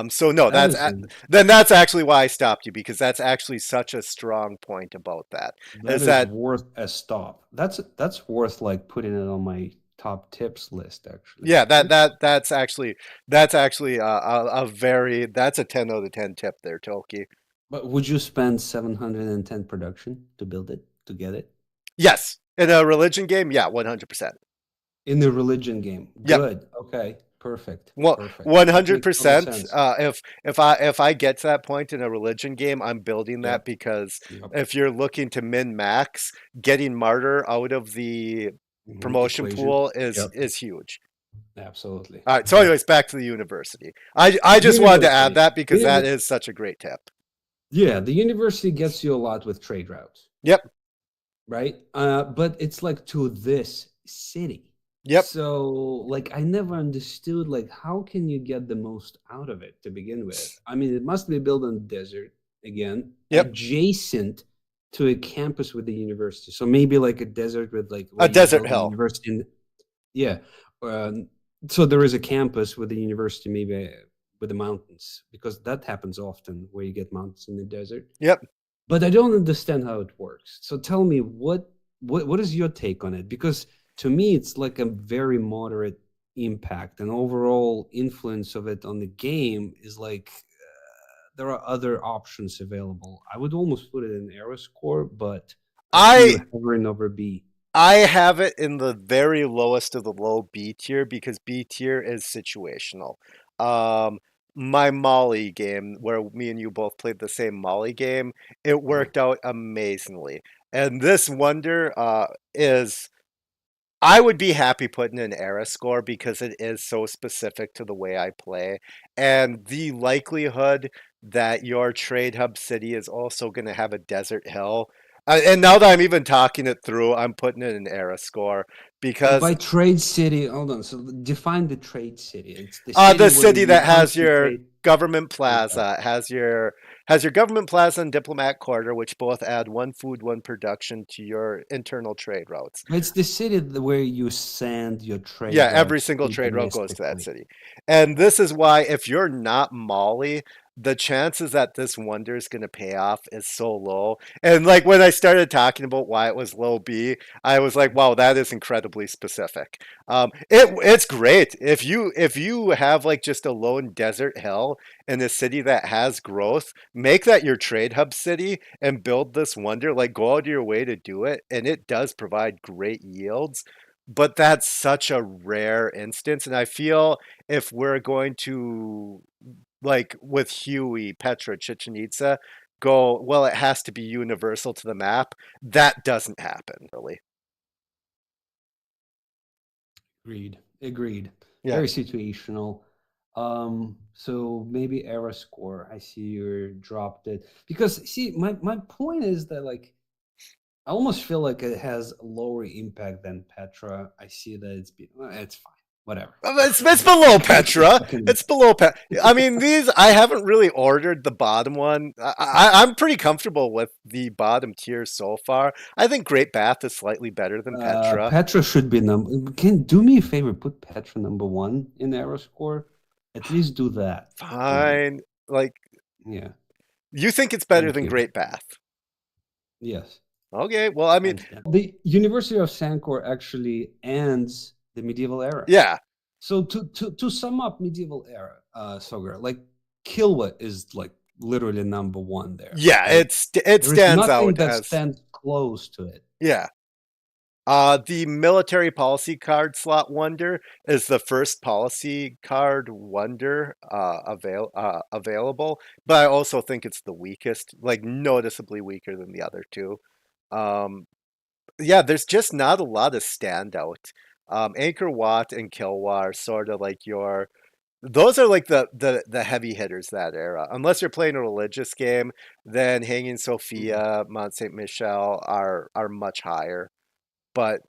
So no, That is an then that's actually why I stopped you, because that's actually such a strong point about that. that Is is that worth a stop. That's worth like putting it on my top tips list actually. yeah, Thanks. that's actually a very that's a 10 out of 10 tip there, Toki. But would you spend 710 production to build it, to get it? Yes, in a religion game, yeah, 100%. In the religion game. Yep. Good. Okay. Perfect. Well, Perfect. one That hundred makes total percent. sense. If I get to that point in a religion game, I'm building that, Yep. because Yep. if you're looking to min max, getting martyr out of the promotion Equation. pool is Yep. huge. Absolutely. All right. So, Okay. anyways, back to the university. I just wanted to add University. that because that Univer- is such a great tip. yeah, the university gets you a lot with trade routes, Yep. right? But it's like to this city. Yep. So like I never understood like how can you get the most out of it to begin with? I mean, it must be built on the desert again, Yep. adjacent to a campus with the university. So maybe like a desert with like A where you desert build the hill. university. Yeah. So there is a campus with the university, maybe with the mountains, because that happens often where you get mountains in the desert. Yep. But I don't understand how it works. So tell me what is your take on it? Because to me, it's like a very moderate impact, and overall influence of it on the game is like there are other options available. I would almost put it in era score, but I see I you hovering over B. I have it in the very lowest of the low B tier, because B tier is situational. Um, my Molly game, where me and you both played the same Molly game, it Yeah. worked out amazingly. And this wonder is I would be happy putting an era score, because it is so specific to the way I play. And the likelihood that your trade hub city is also going to have a desert hill. And now that I'm even talking it through, I'm putting it in era score, And because by trade city, hold on. So define the trade city. It's the city the where city you that has your concentrate. government Okay. plaza has your government plaza and diplomat quarter, which both add one food, one production to your internal trade routes. But it's the city where you send your trade Yeah, every routes single to trade route goes to that domestically. city. And this is why, if you're not Molly, the chances that this wonder is going to pay off is so low. And like when I started talking about why it was low B, I was like, wow, that is incredibly specific. It's great if you have like just a lone desert hill in a city that has growth, make that your trade hub city and build this wonder. Like, go out of your way to do it, and it does provide great yields, but that's such a rare instance. And I feel if we're going to, like with Huey, Petra, Chichen Itza, go, well, it has to be universal to the map, that doesn't happen, really. Agreed. Agreed. Yeah. Very situational. So maybe error score. I see you dropped it because see, my point is that like I almost feel like it has lower impact than Petra. I see that it's fine. Whatever. It's below Petra. Fucking It's below Pet. I mean, these I haven't really ordered the bottom one. I'm pretty comfortable with the bottom tier so far. I think Great Bath is slightly better than Petra. Petra should be number. Can do me a favor, put Petra number one in error score. At least do that for me. Fine. Like, Yeah. you think it's better Thank than you. Great Bath? Yes. Okay. Well, I mean, Hands down. The University of Sancor actually ends the medieval era. yeah, So to sum up medieval era, Sogar, like Kilwa is like literally number one there. yeah. Like It there is stands nothing out that as stands close to it. yeah. The military policy card slot wonder is the first policy card wonder available, but I also think it's the weakest, like noticeably weaker than the other two. Um, yeah, there's just not a lot of standout. Anchor Wat and Kilwa are sort of like those are like the heavy hitters that era. Unless you're playing a religious game, then Hanging Mhm. Sophia, Mont Saint Michel are much higher. But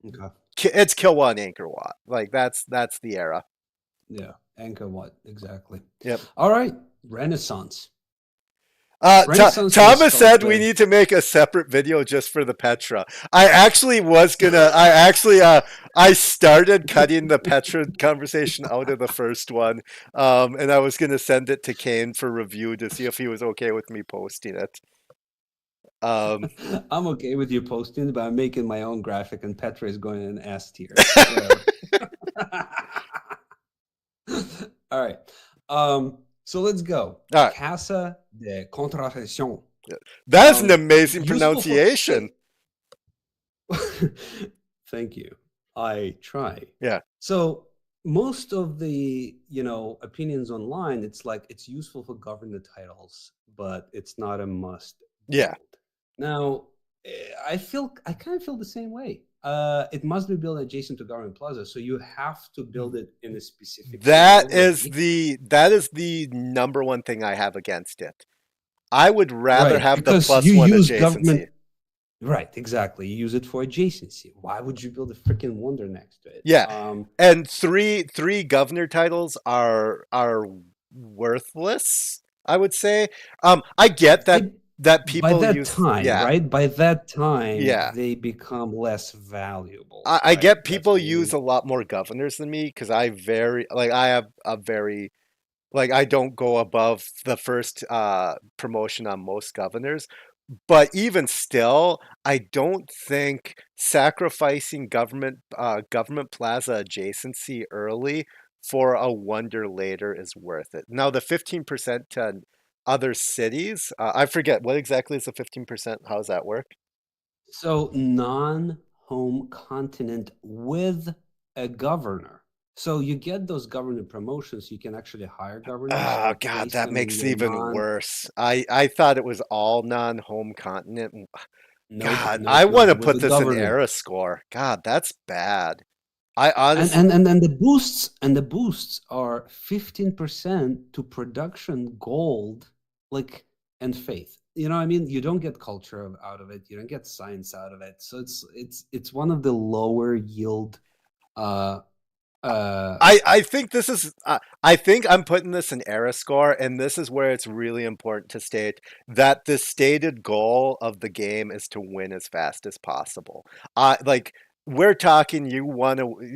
Okay. it's Kill One Anchor Wat. Like that's the era. Yeah. Anchor what exactly? Yep. All right. Renaissance. Renaissance Thomas starts said we with need to make a separate video just for the Petra. I actually was gonna. I started cutting the Petra conversation out of the first one, and I was gonna send it to Kane for review to see if he was okay with me posting it. Um, I'm okay with you posting, but I'm making my own graphic, and Petra is going in S tier. Whatever. All right. So let's go. all right, Casa de Contratación. that is an amazing Useful for pronunciation. Thank you. I try. Yeah, So most of the opinions online, it's like it's useful for governor titles, but it's not a must yeah. build. Now, I kind of feel the same way. It must be built adjacent to government plaza, so you have to build it in a specific way already. That is the number one thing I have against it. I would rather Right, have the because plus you one use adjacency. government. Right, exactly. You use it for adjacency. Why would you build a freaking wonder next to it? Yeah, and three governor titles are worthless. I would say. I get that They by people that use. time, Yeah, right? By that time, yeah. they become less valuable, I right? get That's people what you use mean. a lot more governors than me because I have a very I don't go above the first promotion on most governors. But even still, I don't think sacrificing government plaza adjacency early for a wonder later is worth it. Now, the 15% to other cities, I forget what exactly is the 15%. How does that work? So non-home continent with a governor. So you get those governor promotions. You can actually hire governors Oh and God, place that them in makes it your even non. worse. I thought it was all non-home continent. Nope, God, I nope, want nope. to With put the this in governor. era score. God, that's bad. I and honestly, and and, and the boosts are 15% to production gold, like, and faith. I mean, you don't get culture out of it, you don't get science out of it, so it's one of the lower yield uh uh I think this is I think I'm putting this in era score, and this is where it's really important to state that the stated goal of the game is to win as fast as possible. Like we're talking,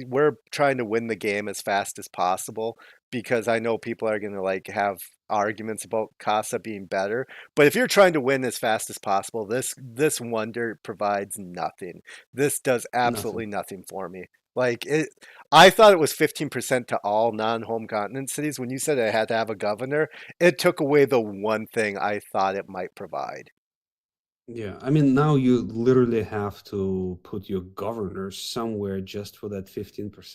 we're trying to win the game as fast as possible because I know people are going to have arguments about Casa being better. But if you're trying to win as fast as possible, this wonder provides nothing. This does nothing. absolutely nothing for me. Like it, I thought it was 15% to all non-home continent cities. When you said it had to have a governor, it took away the one thing I thought it might provide. Yeah, I mean, now you literally have to put your governors somewhere just for that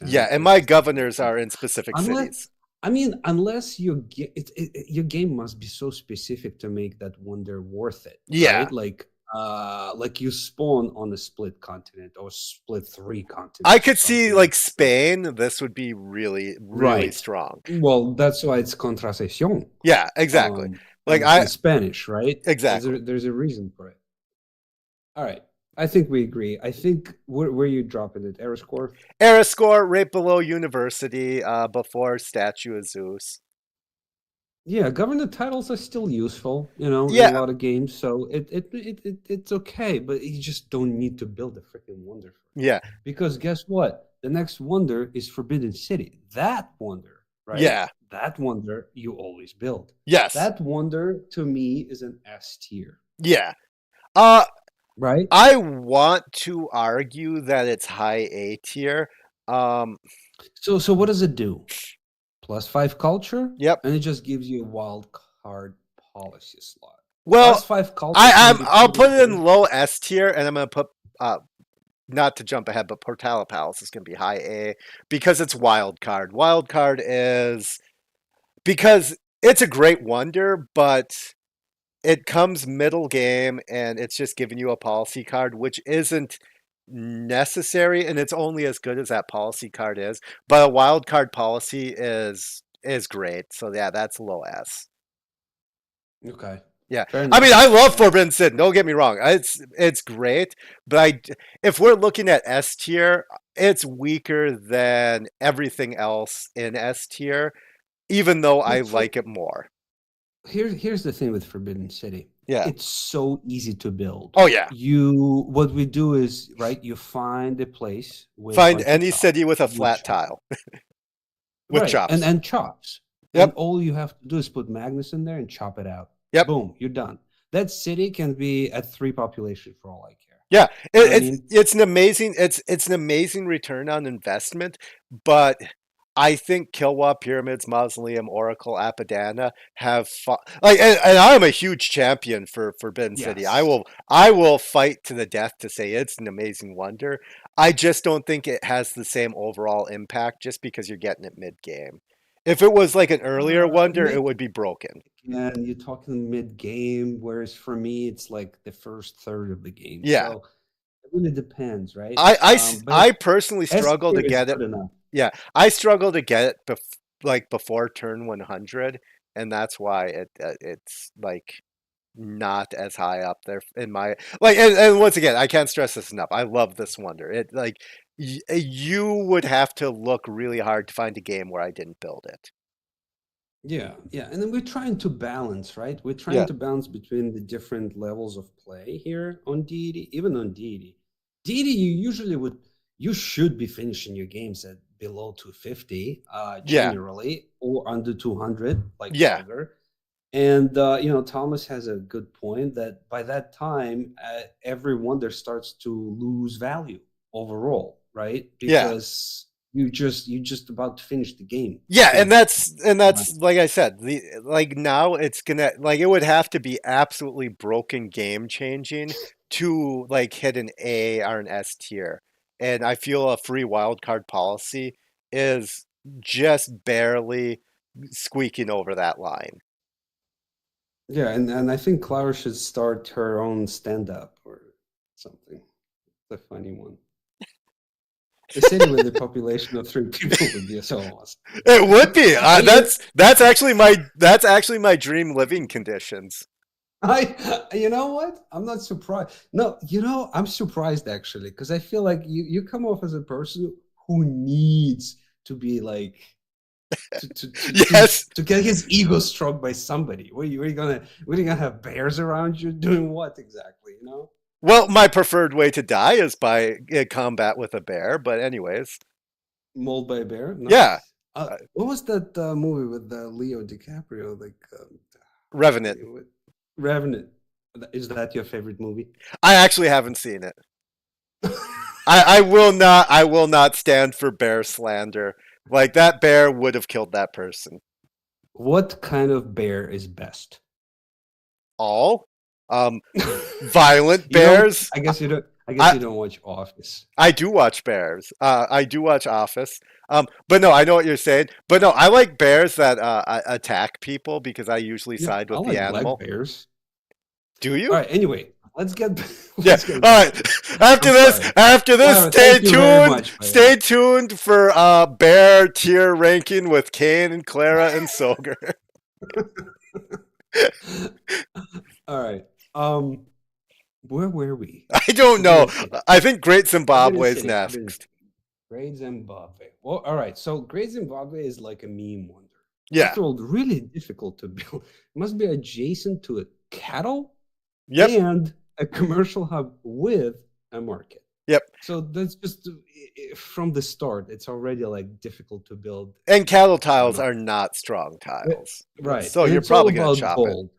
Yeah, 15%, and which my is not going to governors happen. are in specific Unless, cities. I mean, unless your game must be so specific to make that wonder worth it, Yeah, right? Like you spawn on a split continent or split three I continents or could see something like like that. Spain. This would be really, really Right. strong. Well, that's why it's contrasesión, Yeah, exactly. and Like it's I in Spanish, right? exactly. There's a reason for it. All right. I think we agree. I think where you dropping it? Error score? Era score right below university, before Statue of Zeus. Yeah, governor titles are still useful, in a Yeah, lot of games. So it's okay, but you just don't need to build a freaking wonder for it. yeah, Because guess what? The next wonder is Forbidden City. That wonder, right? yeah, That wonder you always build. yes, That wonder to me is an S tier, yeah. Uh, right? I want to argue that it's high A tier. Um, So what does it do? +5 culture, yep. and it just gives you a wild card policy slot. Well, +5 culture can be I'll pretty put it good. in low S tier, and I'm gonna put uh not to jump ahead, but Portala Palace is gonna be high A because it's wild card. Wild card is because it's a great wonder, but it comes middle game and it's just giving you a policy card, which isn't necessary, and it's only as good as that policy card is. But a wild card policy is great. So yeah, that's low S. Okay, Yeah, fair I mean, enough. I love Forbidden Sin. Don't get me wrong; it's great. But if we're looking at S tier, it's weaker than everything else in S tier, even though I So like it more. Here's the thing with Forbidden City. Yeah. It's so easy to build. Oh yeah. What we do is, right, you find a place with a Find bunch of any chops. city with a You flat chop. tile with Right. chops. And chops. And Yep. all you have to do is put Magnus in there and chop it out. Yep. Boom, you're done. That city can be at 3 population for all I care. Yeah. You know what I mean? It's an amazing it's an amazing return on investment, but I think Kilwa, Pyramids, Mausoleum, Oracle, Apadana have like, and I'm a huge champion for Forbidden City. Yes. I will fight to the death to say it's an amazing wonder. I just don't think it has the same overall impact just because you're getting it mid game. If it was like an earlier wonder, it Maybe. would be broken. And you're talking mid game, whereas for me, it's like the first third of the game. Yeah. So it really depends, right? But I personally S struggle tier to is get it. good enough. Yeah, I struggle to get it like before turn 100, and that's why it's like not as high up there in my like. And once again, I can't stress this enough. I love this wonder. It like you would have to look really hard to find a game where I didn't build it. Yeah, yeah. And then we're trying to balance, right? We're trying Yeah, to balance between the different levels of play here on deity, even on deity. Deity, you should be finishing your games at below 250, yeah, generally, or under 200, like yeah, Fogger. And Thomas has a good point that by that time, every wonder starts to lose value overall, right? yeah. Because you just about to finish the game. Yeah, Should and not. that's like I said, the like now it's gonna like it would have to be absolutely broken game changing to like hit an A or an S tier. And I feel a free wildcard policy is just barely squeaking over that line. Yeah, and I think Clara should start her own stand-up or something. It's a funny one. A city with a population of 3 people would be so awesome. It would be. Anyway, That's actually my dream living conditions. you know what? I'm not surprised. No, I'm surprised actually because I feel like you come off as a person who needs to be like to to to to, Yes. to get his ego stroked by somebody. What are you gonna have bears around you doing what exactly? Well, my preferred way to die is by combat with a bear, but anyways. Mauled by a bear. Yeah. Nice. uh, What was that movie with Leo DiCaprio? Like, Revenant. Revenant. Is that your favorite movie? I actually haven't seen it. I will not stand for bear slander. Like that bear would have killed that person. What kind of bear is best? All violent You don't. bears. I guess you don't. I guess I you don't watch Office. I do watch bears. I do watch Office. But no, I know what you're saying. But no, I like bears that attack people because I usually Yeah, side I with the like black animal. bears. Do All you? right. Anyway, let's get Yeah. let's get All back right. to this. I'm sorry. After this, Thank you very much, by the way. Stay tuned for bear tier ranking with Kane and Clara and Soger. All right. Where were we? I don't know. Forbidden City. I think Great Forbidden Zimbabwe is City. Forbidden next. City. Great Zimbabwe. Well, all right. So Great Zimbabwe is like a meme wonder. Yeah. First of all, really difficult to build. It must be adjacent to a cattle Yep. and a commercial hub with a market. Yep. So that's just from the start. It's already like difficult to build. And cattle tiles are not strong tiles. Right. So And you're it's all probably going to about chop it. gold.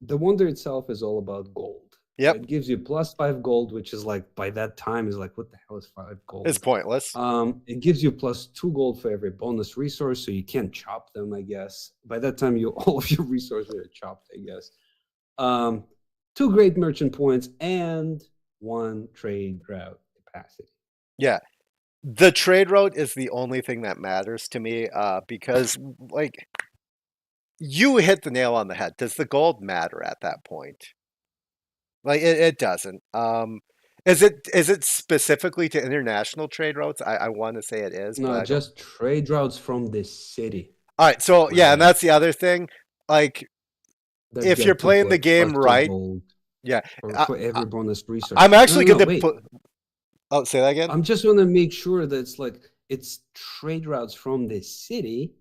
The wonder itself is all about gold. So Yep. it gives you +5 gold, which is like by that time is like what the hell is 5 gold? It's pointless. It gives you +2 gold for every bonus resource, so you can't chop them, I guess. By that time, all of your resources are chopped, I guess. 2 great merchant points and 1 trade route capacity. Yeah. The trade route is the only thing that matters to me because, like, you hit the nail on the head. Does the gold matter at that point? Like, it doesn't. Is it specifically to international trade routes? I want to say it is, but No, I don't. just trade routes from the city, All right, so my yeah, and bad. that's the other thing. Like, That if you're get to playing the put game +2 right, gold yeah, I, for every bonus resource. I'm No, actually no, going no, to wait. put. Oh, say that again. I'm just want to make sure that it's trade routes from the city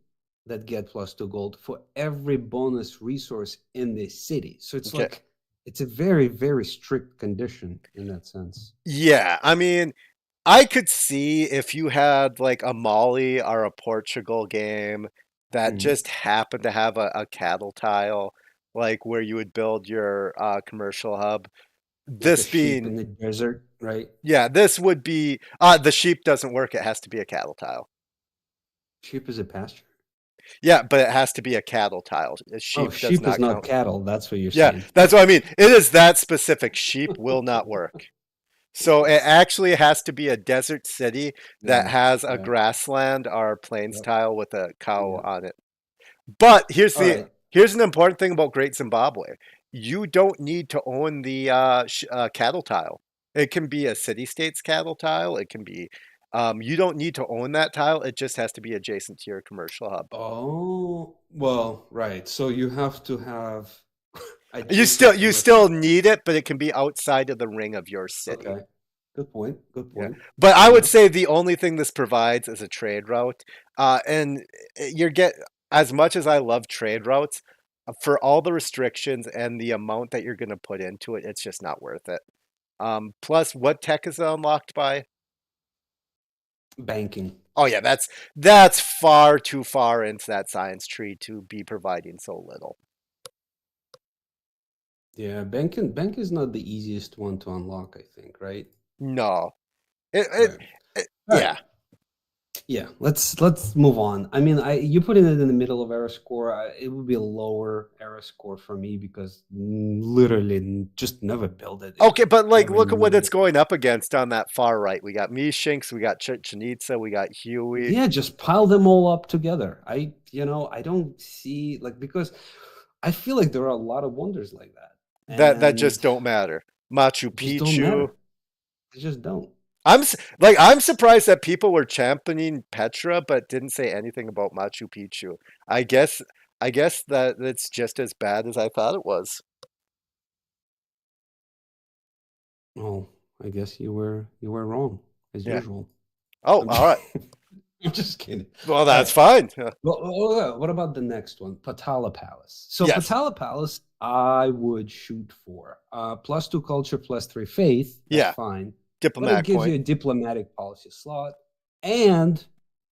that get +2 gold for every bonus resource in the city. So it's Okay. like it's a very, very strict condition in that sense. Yeah, I mean, I could see if you had like a Mali or a Portugal game that Mhm. just happened to have a cattle tile, like where you would build your commercial hub. Like a This sheep being, in the desert, right? yeah, this would be the sheep doesn't work. It has to be a cattle tile. Sheep is a pasture. Yeah, but it has to be a cattle tile. A Oh, sheep does sheep is not not count. cattle. That's what you're Yeah, saying. that's what I mean. It is that specific. Sheep will not work. So it actually has to be a desert city that Yeah, has a yeah, grassland or plains yep, tile with a cow yeah. on it. But All right. here's an important thing about Great Zimbabwe. You don't need to own the cattle tile. It can be a city state's cattle tile. It can be you don't need to own that tile. It just has to be adjacent to your commercial hub. Oh, well, right. So you have to have You adjacent you commercial still hubs. need it, but it can be outside of the ring of your city. Okay. Good point. Good Yeah. point. But Fair I would enough. say the only thing this provides is a trade route. And you're get as much as I love trade routes, for all the restrictions and the amount that you're going to put into it, it's just not worth it. Plus, what tech is it unlocked by? Banking. Oh yeah, that's far too far into that science tree to be providing so little. Yeah, bank is not the easiest one to unlock, I think, right? No, it, it, Right. All right. yeah. Yeah, let's move on. I mean, I you putting it in the middle of error score, it would be a lower error score for me because literally just never build it. It Okay, but like, never look at what needed it's it. going up against on that far right. We got Mishinks, we got Chichen Itza, we got Huey. Yeah, just pile them all up together. I don't see like because I feel like there are a lot of wonders like that, That and just don't matter. Machu just don't Picchu. matter. They just don't. I'm surprised that people were championing Petra but didn't say anything about Machu Picchu. I guess I guess that it's just as bad as I thought it was. Oh, I guess you were wrong as Yeah. usual. Oh, I'm all right. just, I'm just kidding. Well, All that's right. fine. What about the next one? Patala Palace. So Yes. Patala Palace, I would shoot for +2 culture, +3 faith. That's Yeah. fine, but it Diplomatic gives you point. a diplomatic policy slot and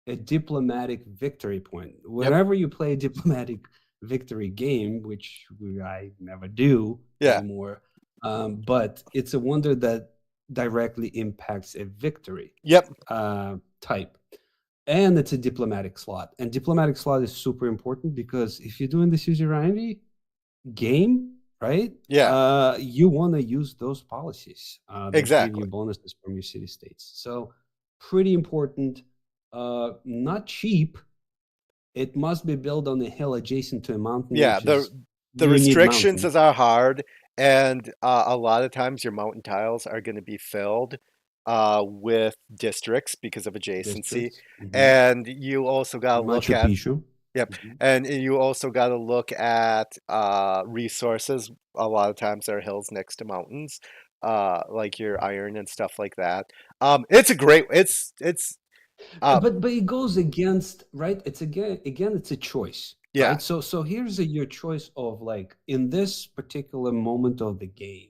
a diplomatic victory point. Yep. Whenever you play a diplomatic victory game, which I never do Yeah. anymore, but it's a wonder that directly impacts a victory Yep. type, and it's a diplomatic slot. And diplomatic slot is super important because if you're doing the suzerainty game, right, Yeah. you want to use those policies that give Exactly. you bonuses from your city states. So pretty important. Not cheap. It must be built on a hill adjacent to a mountain, Yeah. which is The you need restrictions mountain is are hard, and a lot of times your mountain tiles are going to be filled with districts because of adjacency, districts. and you also got to look Machu at Picchu. yep, Mhm. and you also got to look at resources. A lot of times there are hills next to mountains, like your iron and stuff like that. It's a great. It's uh But it goes against, right, it's again it's a choice, yeah, right? So here's your choice of like in this particular moment of the game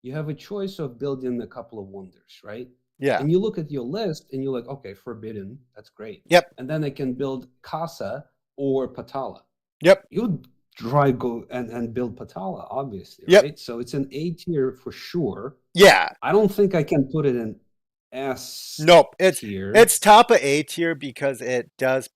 you have a choice of building a couple of wonders, right? yeah, And you look at your list and you're like, okay, forbidden, that's great, yep, and then I can build Casa or Patala. yep, You would try go and build Patala, obviously, yep, right? So it's an A tier for sure. yeah. I don't think I can put it in S Nope, tier. it's top of A tier because it does.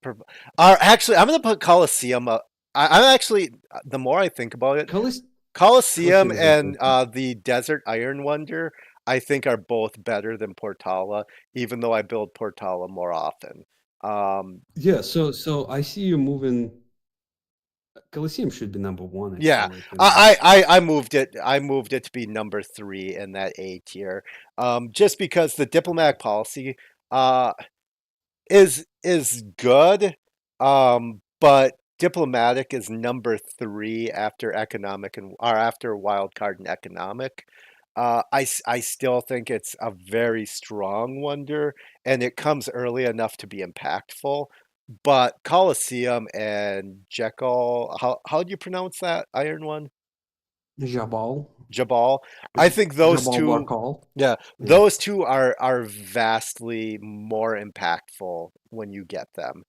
Actually, I'm gonna put Colosseum up. I'm actually the more I think about it, Colosseum Colosseum is and interesting. the Desert Iron Wonder, I think are both better than Portala, even though I build Portala more often. Um, Yeah, so I see you moving. Colosseum should be number one, I feel yeah, like, in this. I moved it. I moved it to be number three in that A tier, just because the diplomatic policy uh, is good, but diplomatic is number three after economic and or after wild card and economic. I still think it's a very strong wonder, and it comes early enough to be impactful. but Colosseum and Jekyll, how do you pronounce that iron one? Jabal, Jabal. I think those Jabal two, Barkal. yeah, Yeah, those two are vastly more impactful when you get them.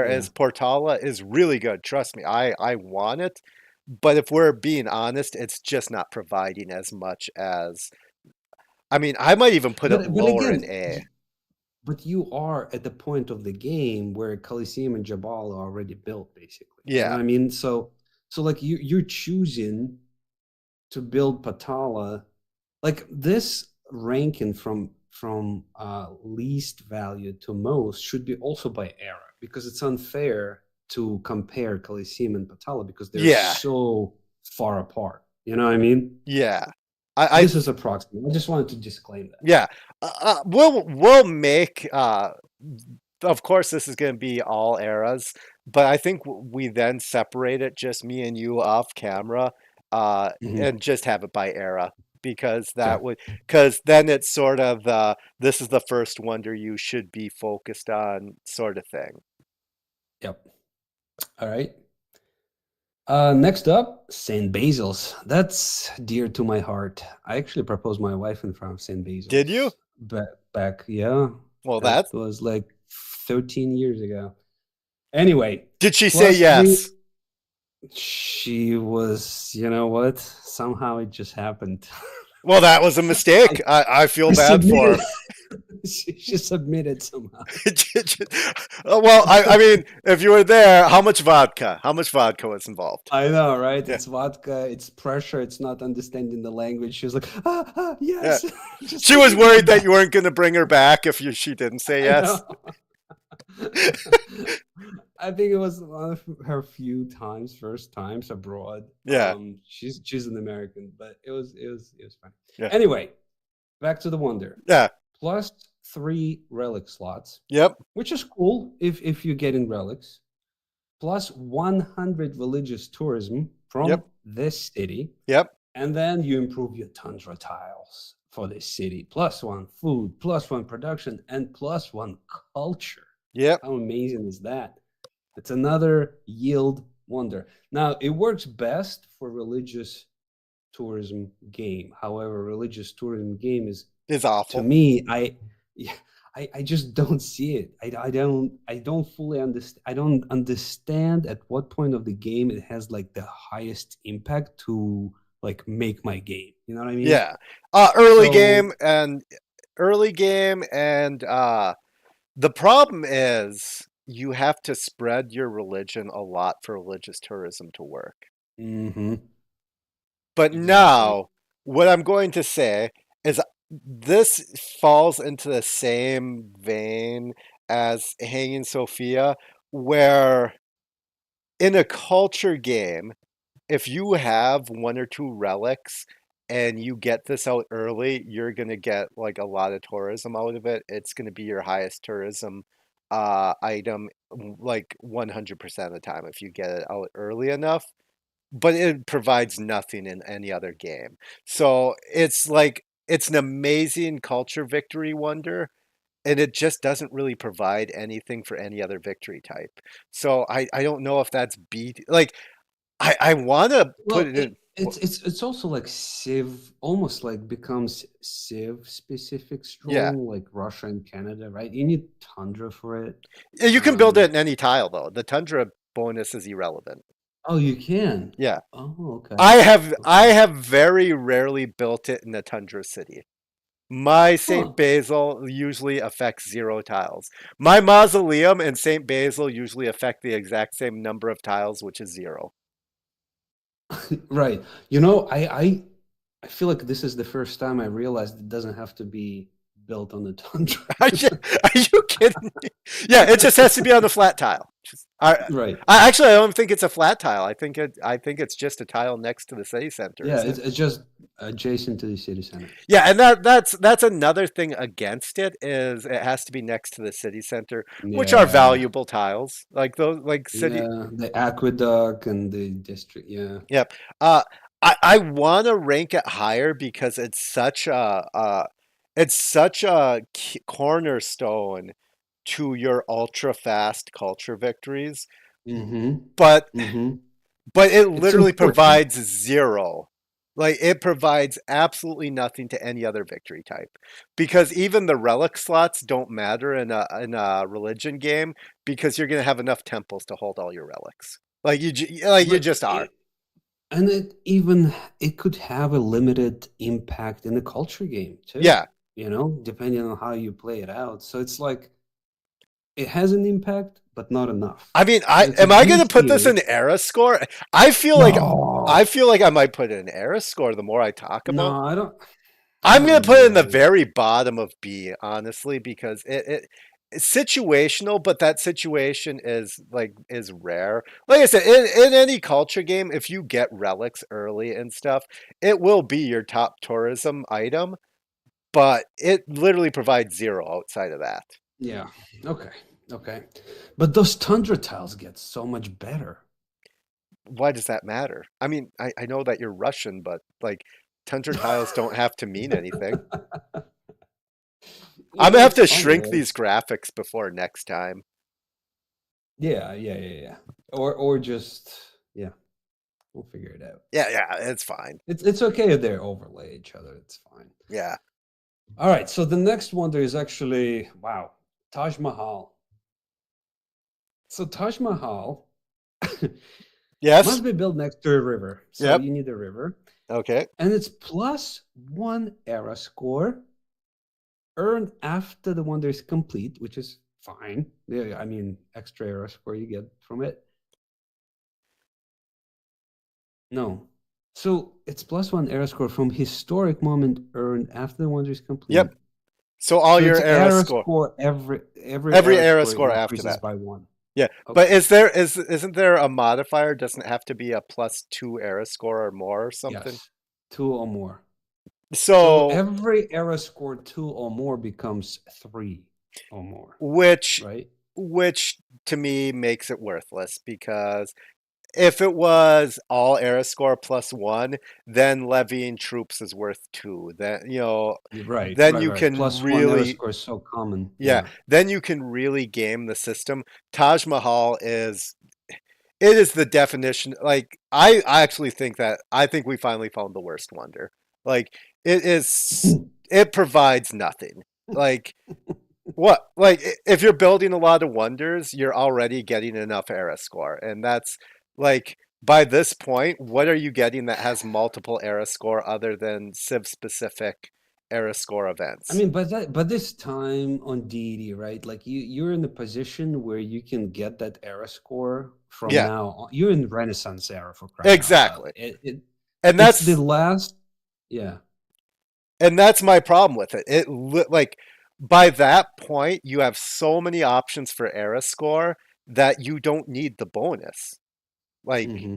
yeah. Whereas Portala is really good. Trust me, I want it, but if we're being honest, it's just not providing as much as. I mean, I might even put it But lower again, in A. but you are at the point of the game where Coliseum and Jabal are already built, basically. You know Yeah, what I mean? So like you're choosing to build Patala, like this ranking from least value to most should be also by era because it's unfair to compare Coliseum and Patala because they're yeah, so far apart. You know what I mean? yeah. This is approximate. I just wanted to disclaim that. Yeah, we'll make. Of course, this is going to be all eras, but I think we then separate it, just me and you off camera, Mhm. and just have it by era because Okay. that would because then it's sort of this is the first wonder you should be focused on sort of thing. Yep. All right. Next up, St. Basil's. That's dear to my heart. I actually proposed my wife in front of St. Did you? Basil's back, yeah, Well, that that's. was like 13 years ago. Anyway, Did she say plus three. yes? She was, you know what? Somehow it just happened. Well, that was a I, mistake. I feel I bad for submitted. her. She submitted somehow. Well, I mean, if you were there, how much vodka? How much vodka was involved? I know, right? Yeah, It's vodka, it's pressure, it's not understanding the language. She was like, yeah. yes, just She give was me my worried that bag. you weren't going to bring her back if she didn't say I yes. know. I think it was one of her few times, first times abroad. Yeah, She's an American, but it was fine. yeah, Anyway, back to the wonder. yeah. Plus three relic slots, Yep, which is cool if you're getting relics. Plus 100 religious tourism from yep, this city, yep, and then you improve your tundra tiles for this city. Plus one food, plus one production, and plus one culture. yep. How amazing is that? It's another yield wonder. Now, it works best for religious tourism game. However, religious tourism game is, Is to awful. me, yeah, I just don't see it. I don't fully understand. I don't understand at what point of the game it has like the highest impact to like make my game. You know what I mean? Yeah. So Early game and the problem is you have to spread your religion a lot for religious tourism to work. mhm, But exactly. now, what I'm going to say is this falls into the same vein as Hanging Sophia, where in a culture game, if you have one or two relics and you get this out early, you're gonna get like a lot of tourism out of it. It's gonna be your highest tourism item like 100% of the time if you get it out early enough, but it provides nothing in any other game. So it's like it's an amazing culture victory wonder, and it just doesn't really provide anything for any other victory type. So I don't know if that's beat like I want to put Well, it in. it's also like Civ, almost like becomes Civ specific Yeah, strong, like Russia and Canada, right? You need Tundra for it. yeah, you can build it Um, in any tile though. The tundra bonus is irrelevant. oh, you can. Yeah, Oh, okay. I Okay. have very rarely built it in a tundra city. My St. Huh. Basil usually affects zero tiles. My mausoleum and St. Basil usually affect the exact same number of tiles, which is zero. Right. You know, I feel like this is the first time I realized it doesn't have to be built on the tundra. Are you kidding me? Yeah, it just has to be on the flat tile. Right. Actually, I don't think it's a flat tile. I think it's just a tile next to the city center, Yeah, isn't it's, it? it's just adjacent to the city center. Yeah, and that's another thing against it is it has to be next to the city center, which are Yeah. valuable tiles. Like those like city. Yeah, the aqueduct and the district. Yeah. Yep. Uh I want to rank it higher because it's such a cornerstone to your ultra fast culture victories, Mm-hmm. but Mm-hmm. it It's literally important. provides zero. Like it provides absolutely nothing to any other victory type. Because even the relic slots don't matter in a religion game because you're gonna have enough temples to hold all your relics. Like you But just are. and it could have a limited impact in the culture game too, Yeah. depending on how you play it out. So it's like it has an impact, but not enough. I mean, So I it's a am I B gonna put this tier. in era score? I feel like No, I might put it in era score the more I talk about. no, I don't. I I'm gonna don't put it in the know. very bottom of B, honestly, because it's situational, but that situation is rare. Like I said, in any culture game, if you get relics early and stuff, it will be your top tourism item, but it literally provides zero outside of that. Yeah. Okay. Okay. But those tundra tiles get so much better. Why does that matter? I mean, I know that you're Russian, but like tundra tiles don't have to mean anything. I'm gonna Well, have it's to funny, shrink right? these graphics before next time. Yeah, yeah, yeah, yeah. Or just yeah, we'll figure it out. Yeah, yeah, it's fine. It's okay if they overlay each other. It's fine. Yeah. All right. So the next one there is actually wow, Taj Mahal. So Taj Mahal Yes. must be built next to a river. So Yep. you need a river, Okay. and it's +1 era score earned after the wonder is complete, which is fine. Yeah, I mean, extra era score you get from it. No. So it's +1 era score from historic moment earned after the wonder is Yep. complete. So all So your it's era era score, score every every era era score score after increases that. by one. Yeah. But Okay. isn't there a modifier? Doesn't it have to be a +2 era score or more or something? Yes. Two or more. So So every era score two or more becomes three or more, which right? which to me makes it worthless because if it was all era score +1, then levying troops is worth 2. Then You're right, then right, you right. can +1 era really score is so common. yeah, Yeah. then you can really game the system. Taj Mahal is it is the definition. Like I actually think that I think we finally found the worst wonder. Like it is it provides nothing. Like what? Like if you're building a lot of wonders, you're already getting enough era score, and that's like by this point, what are you getting that has multiple era score other than Civ specific era score I events? mean, but this time on deity, right? Like you're in a position where you can get that era score from Yeah, now on. You're in Renaissance era for crying out loud. exactly. It's And it's the that's last. Yeah. my problem with it. Like by that point, you have so many options for era score that you don't need the bonus. Like Hmm.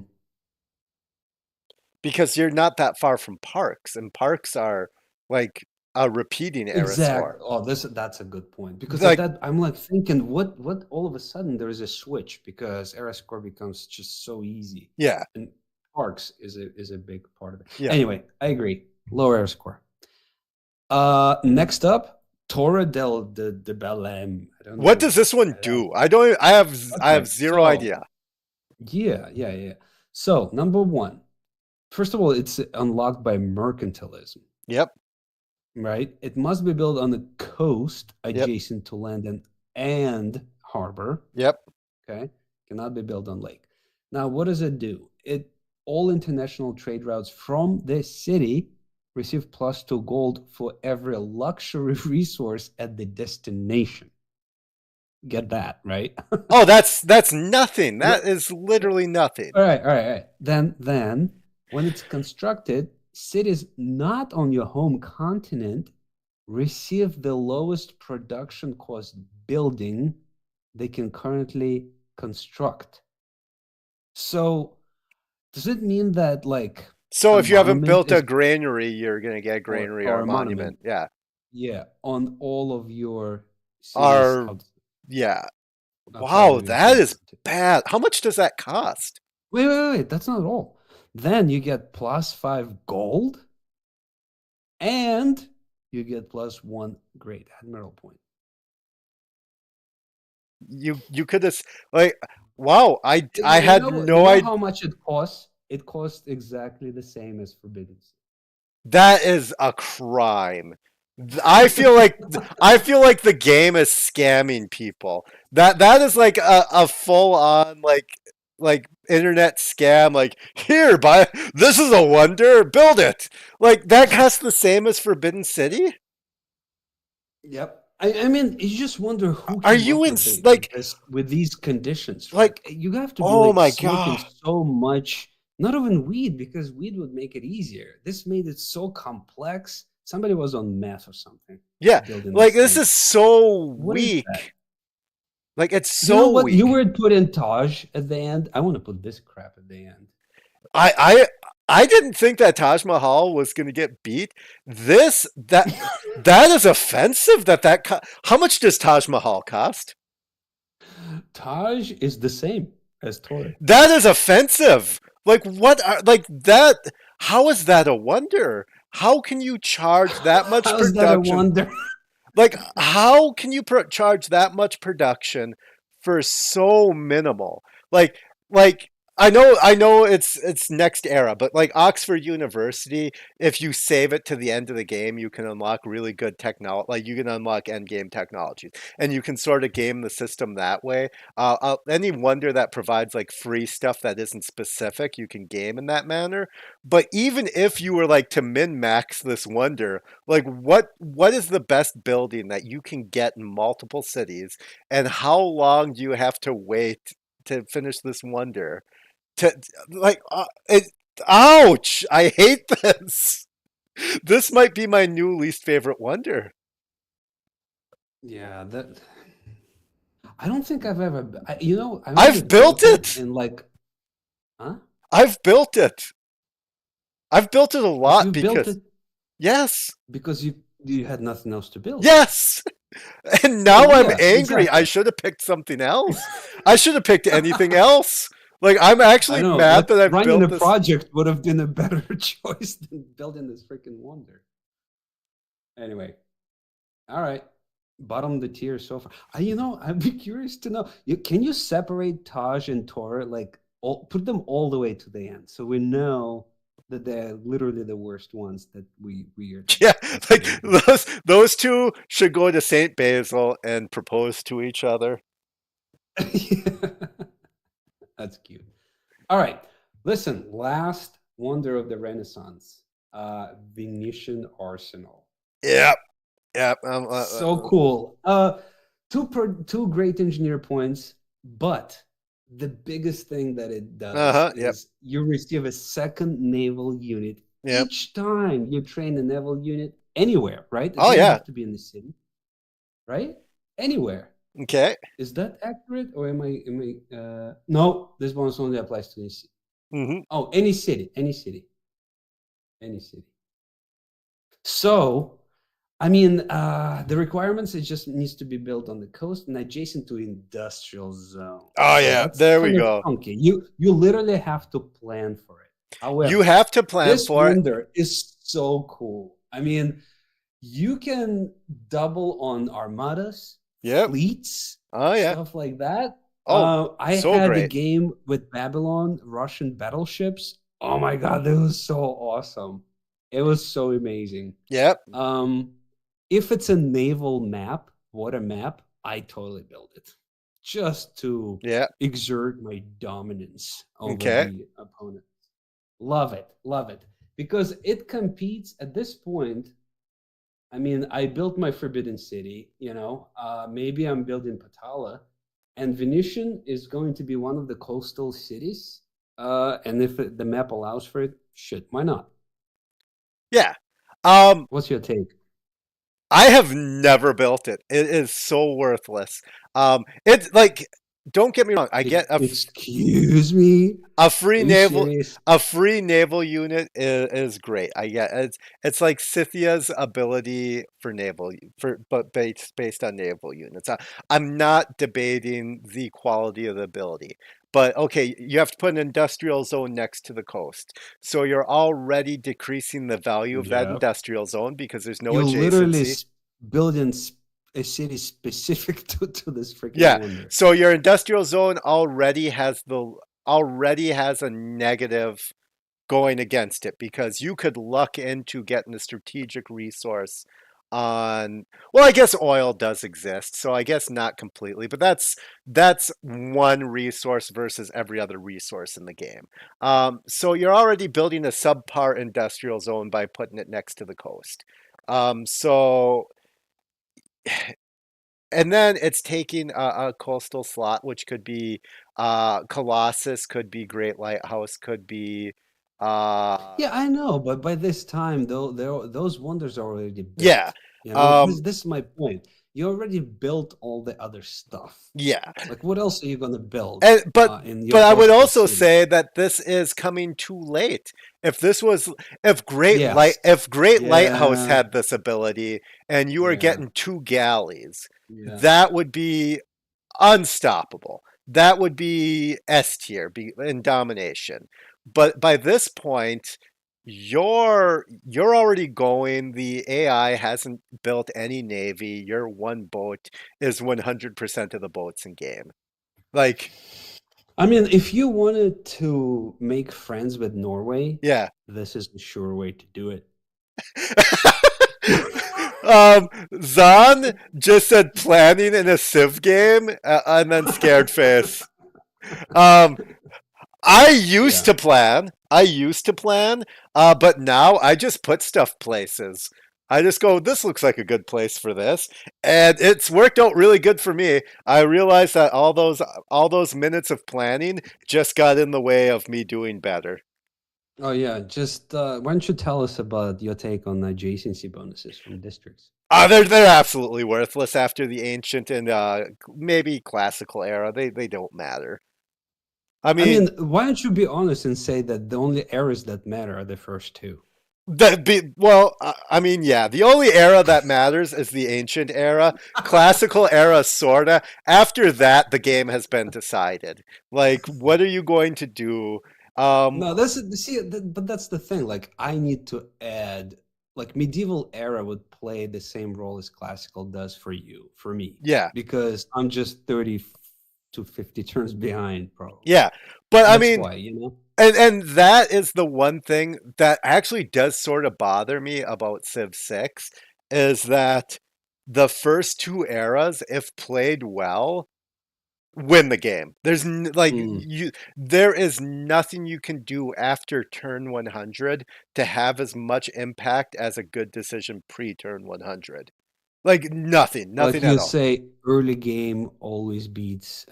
because you're not that far from parks, and parks are like a repeating era Exactly. score. Oh, that's a good point because at Like, that I'm like thinking, what all of a sudden there is a switch because era score becomes just so easy, yeah, and Parks is a big part of it. yeah. Anyway, I agree. Low era score. Next up, Torre de Belém. I don't What know does this one that. do? I don't. I have Okay, zero so idea. yeah, yeah, yeah. So number one, first of all, it's unlocked by mercantilism, Yep, right? It must be built on the coast yep, adjacent to land and harbor. yep. Okay, cannot be built on lake. Now, what does it do? It all international trade routes from the city receive +2 gold for every luxury resource at the destination. Get that, right? Oh, that's nothing. Right. That is literally nothing. All right, all right, all right. Then when it's constructed, cities not on your home continent receive the lowest production cost building they can currently construct. So does it mean that like So a if you haven't monument built a is granary, you're gonna get a or granary or or a a monument? monument. Yeah. Yeah, on all of your cities Are yeah. outside Wow, of your that home is continent. bad. How much does that cost? Wait, wait, wait. That's not all. Then you get +5 gold and you get +1 great admiral point. You could have like, wow, I You had know, you no know idea. how much it costs? It costs exactly the same as Forbidden That is a crime. I feel like I feel like the game is scamming people. That is like a full on like internet scam. Like, here, buy this is a wonder, build it. Like that costs the same as Forbidden City. Yep. I mean, you just wonder who Are came you up in with like with these conditions. like Like you have to be oh like my smoking god. so much, not even weed, because weed would make it easier. This made it so complex. Somebody was on meth or something Yeah, building like this this thing. is so What is that? weak. Like it's You know so what? You weak. were put in Taj at the end. I want to put this crap at the end. I I I didn't think that Taj Mahal was going to get beat. This that is offensive. How much does Taj Mahal cost? Taj is the same as Torre. That is offensive. Like what are like that? How is that a wonder? How can you charge that much How's that a production? wonder? Like how can you charge that much production for so minimal? Like like I know it's next era, but like Oxford University, if you save it to the end of the game, you can unlock really good technology. Like you can unlock end game technologies, and you can sort of game the system that way. Any wonder that provides like free stuff that isn't specific, you can game in that manner. But even if you were like to min max this wonder, like what is the best building that you can get in multiple cities, and how long do you have to wait to finish this wonder? To like it ouch, I hate this. This might be my new least favorite wonder. Yeah, that I don't think I've ever. I might I've have built built it it. in like, huh? I've built it. I've built it a You lot built because it yes. because you had nothing else to build. Yes. And Oh now I'm yeah, angry. I exactly. should have picked something else. I should have picked anything else. Like I'm I actually know, mad like that I've running built a this. project would have been a better choice than building this freaking wonder. Anyway, all right. Bottom of the tier so far. I'd be curious to know. Can you separate Taj and Tor, like put them all the way to the end, so we know that they're literally the worst ones that we are Yeah, like considering here. those two should go to Saint Basil and propose to each other. That's cute. All right. Listen, last wonder of the Renaissance, Venetian Arsenal. Yep, yep. So cool. Two great engineer points, but the biggest thing that it does Uh-huh. Yep. is you receive a second naval unit Yep. each time you train a naval unit anywhere, right? It Oh doesn't yeah. have to be in the city, right? Anywhere. Okay. Is that accurate, or am I no, this bonus only applies to any city. Mm-hmm. Oh, any city, any city, any city. So, I mean, the requirements, it just needs to be built on the coast and adjacent to industrial zone. Oh So yeah. that's There we kind of go. funky. You literally have to plan for it. You However, have to plan this for it. wonder is so cool. I mean, you can double on armadas, Yep. fleets, Oh yeah. stuff like that. Oh, I so had a great. game with Babylon, Russian battleships. Oh my God, that was so awesome. It was so amazing. Yep. Um, if it's a naval map, water map, I totally build it just to Yeah. exert my dominance over Okay. the opponent. Love it, love it. Because it competes at this point. I mean, I built my Forbidden City, maybe I'm building Patala, and Venetian is going to be one of the coastal cities. And if the map allows for it, shit, why not? Yeah. Um, What's your take? I have never built it. It is so worthless. It's like, don't get me wrong. I get Excuse me? a free Are you naval serious? a free naval unit is great. I get it's like Scythia's ability for naval for but based on naval units. I'm not debating the quality of the ability. But okay, you have to put an industrial zone next to the coast. So you're already decreasing the value of that Yeah. industrial zone because there's no You literally adjacency. build in a city specific to this freaking Yeah. wonder. So your industrial zone already has a negative going against it because you could luck into getting a strategic resource on, well, I guess oil does exist, so I guess not completely, but that's one resource versus every other resource in the game. So you're already building a subpar industrial zone by putting it next to the coast. So and then it's taking a coastal slot, which could be Colossus, could be Great Lighthouse, could be uh Yeah, I know, but by this time, though, those wonders are already yeah. built. You know, Um this is my point. You already built all the other stuff. yeah. Like, what else are you gonna build And in your but I would coastal also city? say that this is coming too late. If this was Yes. if Great Lighthouse Yeah. had this ability and you were Yeah. getting two galleys, Yeah. that would be unstoppable. That would be S tier in domination. But by this point, you're already going. The AI hasn't built any navy. Your one boat is 100% of the boats in game. Like, I mean, if you wanted to make friends with Norway, yeah. this is the sure way to do it. Zahn just said planning in a Civ game and then scared face. Um, I used Yeah. to plan. I used to plan, but now I just put stuff places. I just go, this looks like a good place for this, and it's worked out really good for me. I realized that all those minutes of planning just got in the way of me doing better. Oh yeah, just why don't you tell us about your take on adjacency bonuses from districts? They're absolutely worthless after the ancient and maybe classical era. They don't matter. I I mean, mean, why don't you be honest and say that the only errors that matter are the first two? I mean, yeah. The only era that matters is the ancient era. Classical era, sorta. After that, the game has been decided. Like, what are you going to do? Um, No, that's see, but that's the thing. Like, I need to add, like, medieval era would play the same role as classical does for you, for me, yeah, because I'm just 30 to 50 turns behind, probably. yeah. But I That's mean, why, you know. and that is the one thing that actually does sort of bother me about Civ 6 is that the first two eras, if played well, win the game. Mm. There is nothing you can do after turn 100 to have as much impact as a good decision pre-turn 100. Like nothing, Like nothing at you all. say, early game always beats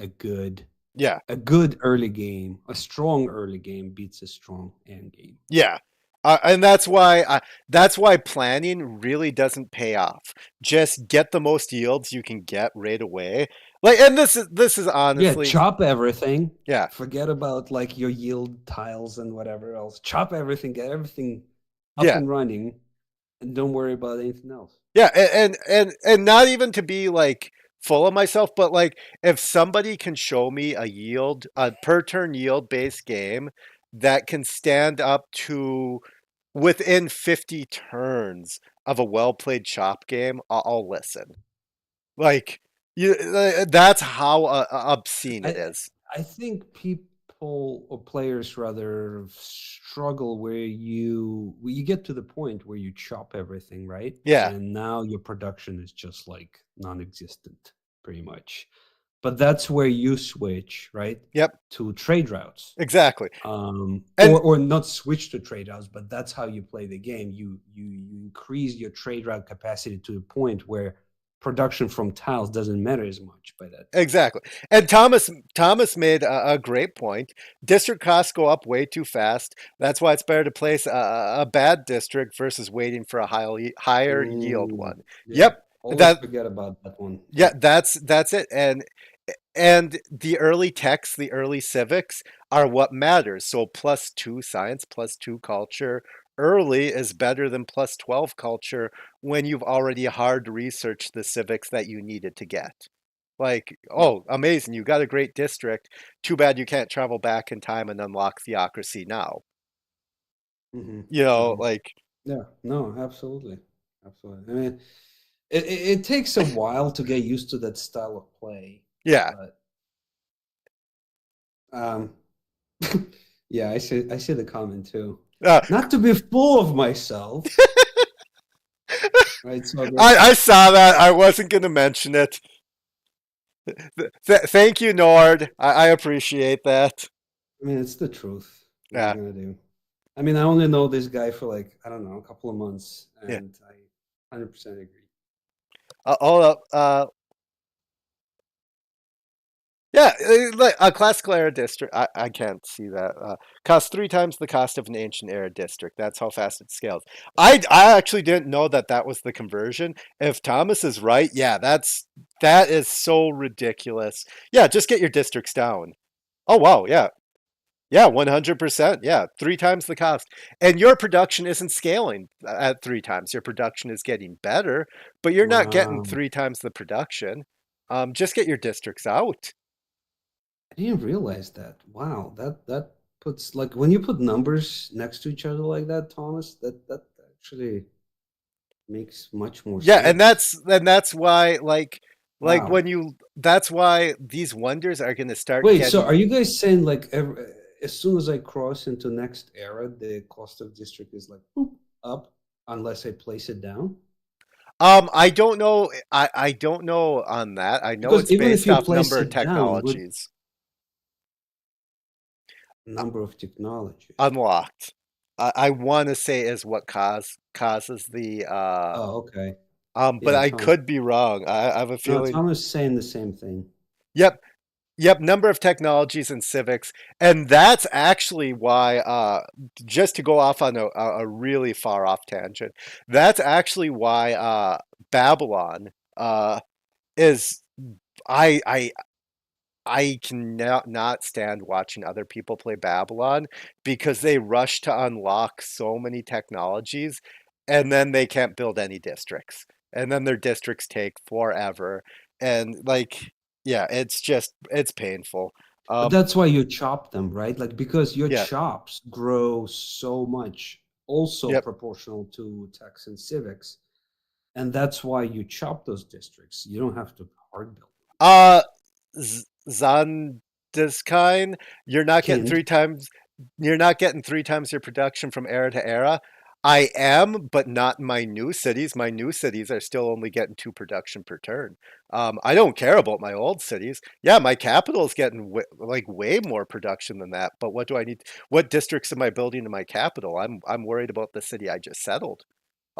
Yeah. a good early game. A strong early game beats a strong end game. Yeah. And that's why planning really doesn't pay off. Just get the most yields you can get right away. Like, and this is Yeah, honestly, chop everything. yeah, Forget about like your yield tiles and whatever else. Chop everything, get everything up yeah, and running, and don't worry about anything else. yeah, and not even to be like full of myself, but like if somebody can show me a per turn yield based game that can stand up to within 50 turns of a well played chop game, I'll listen. Like that's how obscene it I is. I think people or players rather struggle where you get to the point where you chop everything, right? Yeah. And now your production is just like non-existent, pretty much. But that's where you switch, right, Yep. to trade routes. Exactly. Or And not switch to trade routes, but that's how you play the game. You increase your trade route capacity to the point where production from tiles doesn't matter as much by that time. exactly. And Thomas made a great point. District costs go up way too fast. That's why it's better to place a bad district versus waiting for a higher yield Mm, one. yeah, Yep. always That forget about that one. yeah, Yeah. that's it. And the early techs, the early civics are what matters. So +2 science, +2 culture early is better than +12 culture when you've already hard researched the civics that you needed to get. Like, Yeah. oh, amazing, you got a great district. Too bad you can't travel back in time and unlock theocracy now. Hmm. You know, Hmm. like, Yeah. No, absolutely. Absolutely. I mean, it takes a while to get used to that style of play, Yeah. but um, yeah, I see the comment too. Uh, Not to be full of myself, right, Slugger? I saw that. I wasn't going to mention it. Thank you, Nord. I appreciate that. I mean, it's the truth. What are you Yeah. gonna do? I mean, I only know this guy for like, I don't know, a couple of months, Yeah. and I 100% agree. Hold up. Yeah, like a classical era district. I can't see that. Costs 3 times the cost of an ancient era district. That's how fast it scales. I actually didn't know that that was the conversion. If Thomas is right, yeah, that is so ridiculous. Yeah, just get your districts down. Oh wow, yeah, yeah, 100%. Yeah, 3 times the cost, and your production isn't scaling at 3 times. Your production is getting better, but you're not getting Wow. 3 times the production. Just get your districts out. I didn't realize that. Wow, that puts like when you put numbers next to each other like that, Thomas, that actually makes much more Yeah, sense. and that's why like Wow. when you that's why these wonders are going to start Wait, so getting are you guys saying like as soon as I cross into next era, the cost of district is like boop, up unless I place it down? I don't know I don't know on that. I know Because it's even if based you off place number of it down with technologies number of technologies. unlocked. I want to say is what causes the Oh, okay. but Yeah, I Tom. could be wrong. I have a No, feeling. Tom is saying the same thing. Yep, yep, number of technologies and civics. And that's actually why, just to go off on a really far off tangent, that's actually why Babylon is. I I cannot not stand watching other people play Babylon because they rush to unlock so many technologies and then they can't build any districts. And then their districts take forever. And like, yeah, it's painful. But Um, that's why you chop them, right? Like because your yeah, chops grow so much, also yep. proportional to tax and civics. And that's why you chop those districts. You don't have to hard build Uh, Zandeskine, you're not getting kind. 3 times. You're not getting 3 times your production from era to era. I am, but not my new cities. My new cities are still only getting 2 production per turn. I don't care about my old cities. Yeah, my capital is getting like way more production than that. But what do I need? What districts am I building in my capital? I'm worried about the city I just settled.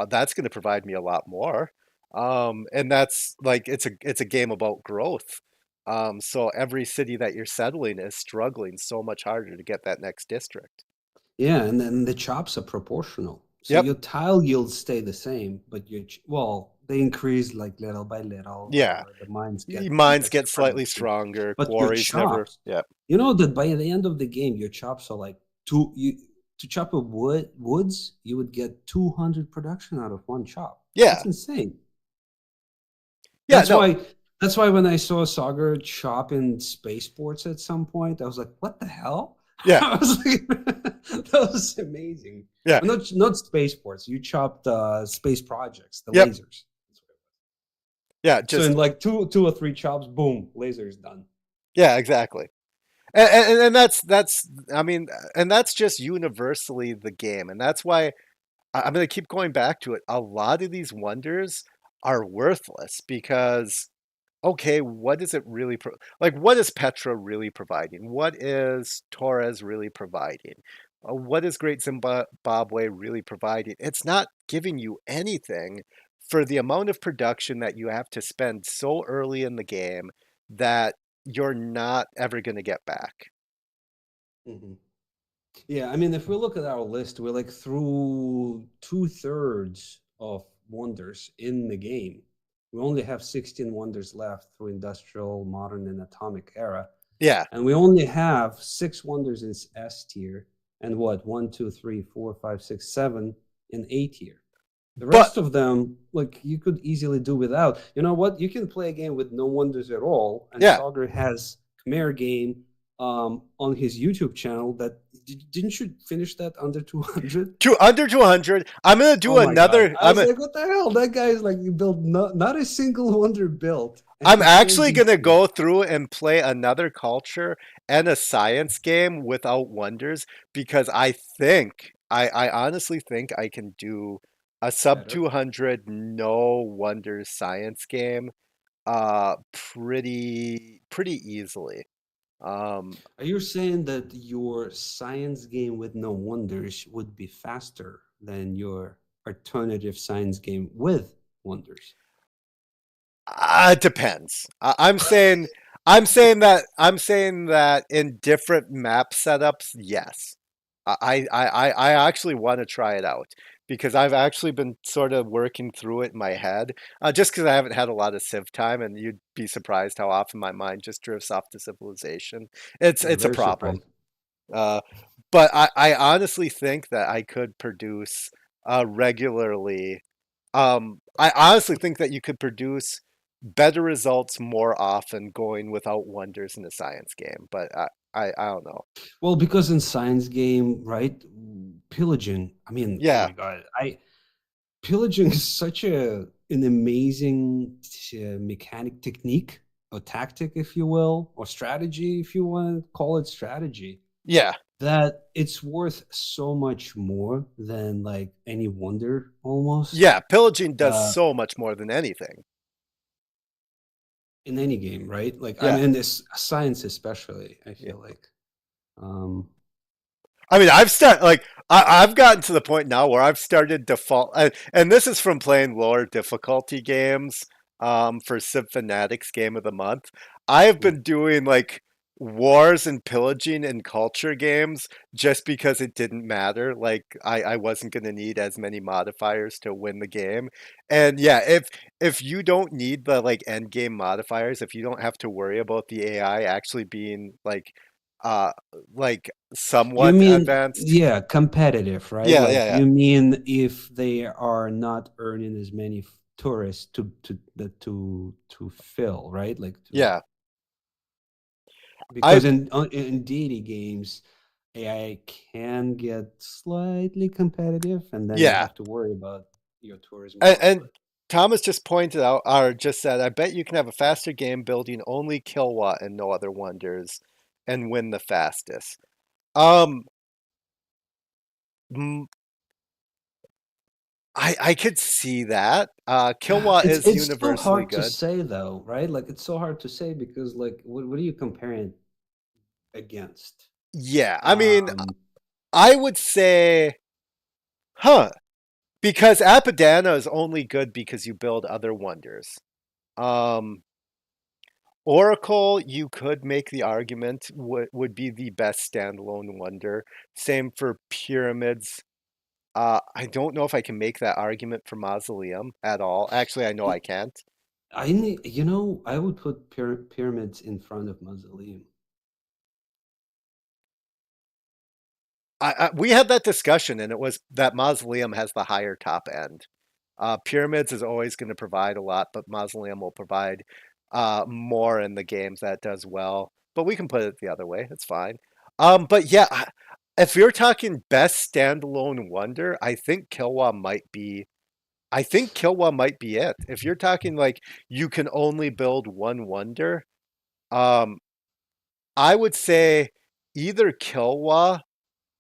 That's going to provide me a lot more. And that's like it's a game about growth. So every city that you're settling is struggling so much harder to get that next district. Yeah, and then the chops are proportional. So Yep. your tile yields stay the same, but well, they increase like little by little, Yeah. whatever. The mines get Mines get extra slightly production. stronger. But your Quarries never. chops, Yeah. you know that by the end of the game, your chops are like to chop a woods, you would get 200 production out of one chop. Yeah. That's insane. Yeah. That's No. why that's why when I saw Sagar chop in spaceports at some point, I was like, what the hell? Yeah. I was like, that was amazing. Yeah. Well, not spaceports. You chopped space projects, the Yep. lasers. Yeah. So in Just like two or three chops, boom, lasers done. yeah. Exactly. And that's I mean, and that's just universally the game, and that's why I'm going to keep going back to it. A lot of these wonders are worthless because okay, what is it really like? What is Petra really providing? What is Torres really providing? What is Great Zimbabwe really providing? It's not giving you anything for the amount of production that you have to spend so early in the game that you're not ever going to get back. Mhm. Yeah, I mean, if we look at our list, we're like through two-thirds of wonders in the game. We only have 16 wonders left through industrial, modern, and atomic era. Yeah, And we only have six wonders in S tier and what, one, two, three, four, five, six, seven in A tier. The but rest of them, like you could easily do without. You know what? You can play a game with no wonders at all, and yeah, Sagar has Khmer game, on his YouTube channel. That didn't you finish that under 200? To under 200. I'm gonna do Oh my god! another. I was like, what the hell? That guy is like, you built not a single wonder built, and I'm he still actually beats gonna you. go through and play another culture and a science game without wonders because I honestly think I can do a sub Better. 200 no wonders science game pretty easily. Um Are you saying that your science game with no wonders would be faster than your alternative science game with wonders? It depends. I'm saying that in different map setups, yes. I actually want to try it out because I've actually been sort of working through it in my head, just because I haven't had a lot of Civ time, and you'd be surprised how often my mind just drifts off to Civilization. Yeah, It's a very problem. surprised. Uh, but I honestly think that I could produce regularly. I honestly think that you could produce better results more often going without wonders in a science game, but I don't know. Well, because in science game, right, pillaging. I mean, oh Yeah, my god, I pillaging is such a an amazing mechanic technique or tactic, if you will, or strategy, if you want to call it strategy, yeah, that it's worth so much more than like any wonder almost. yeah. Pillaging does Uh, so much more than anything. in any game, right? Like I Yeah, mean, this science especially, I yeah. feel like. Um, I mean, I've gotten to the point now where I've started default, and this is from playing lower difficulty games. For Civ Fanatics Game of the Month, I have mm. been doing like wars and pillaging and culture games just because it didn't matter. Like I wasn't going to need as many modifiers to win the game. And yeah, if you don't need the like end game modifiers, if you don't have to worry about the AI actually being uh like You somewhat mean, advanced. yeah, competitive, right? Yeah, yeah, Like yeah. you mean if they are not earning as many tourists to fill, right? Like to Yeah. because I've in deity games, AI can get slightly competitive, and then you yeah. have to worry about your tourism And, growth. and But Thomas just pointed out or just said, I bet you can have a faster game building only kilowatt and no other wonders and win the fastest. Um mm, I could see that. Kilowatt is it's so universally hard to good. say though, right? Like it's so hard to say because like what are you comparing it against? Yeah. I mean, Um, I would say, huh, because Apadana is only good because you build other wonders. Um Oracle, you could make the argument would be the best standalone wonder. Same for pyramids. I don't know if I can make that argument for Mausoleum at all. Actually, I know I can't. I need, you know, I would put pyramids in front of mausoleum. We had that discussion, and it was that Mausoleum has the higher top end. Pyramids is always going to provide a lot, but Mausoleum will provide more in the games that does well. But we can put it the other way. It's fine. But yeah, if you're talking best standalone wonder, I think Kilwa might be. I think Kilwa might be it. If you're talking like you can only build one wonder, um, I would say either Kilwa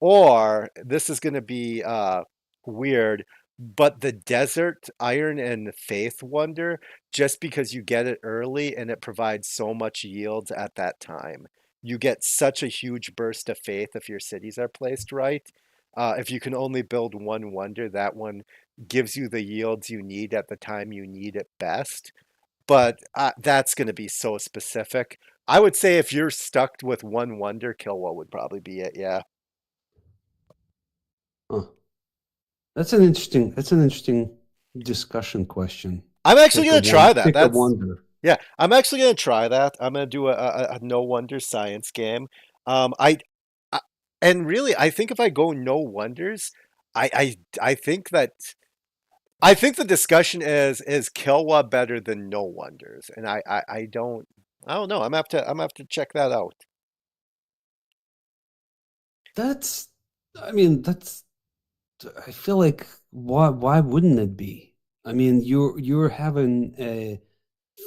or this is going to be weird, but the Desert Iron and Faith Wonder, just because you get it early and it provides so much yields at that time. You get such a huge burst of faith if your cities are placed right. If you can only build one wonder, that one gives you the yields you need at the time you need it best. But that's going to be so specific. I would say if you're stuck with one wonder, Kilwa would probably be it. Yeah. Huh. That's an interesting discussion question. I'm actually gonna try that. Pick a That's wonder. yeah. I'm actually gonna try that. I'm gonna do a no wonder science game. I and really, I think if I go no wonders, I think that I think the discussion is Kilwa better than no wonders, and I don't know. I'm gonna have to check that out. That's, I mean, that's, I feel like why wouldn't it be? I mean, you're having a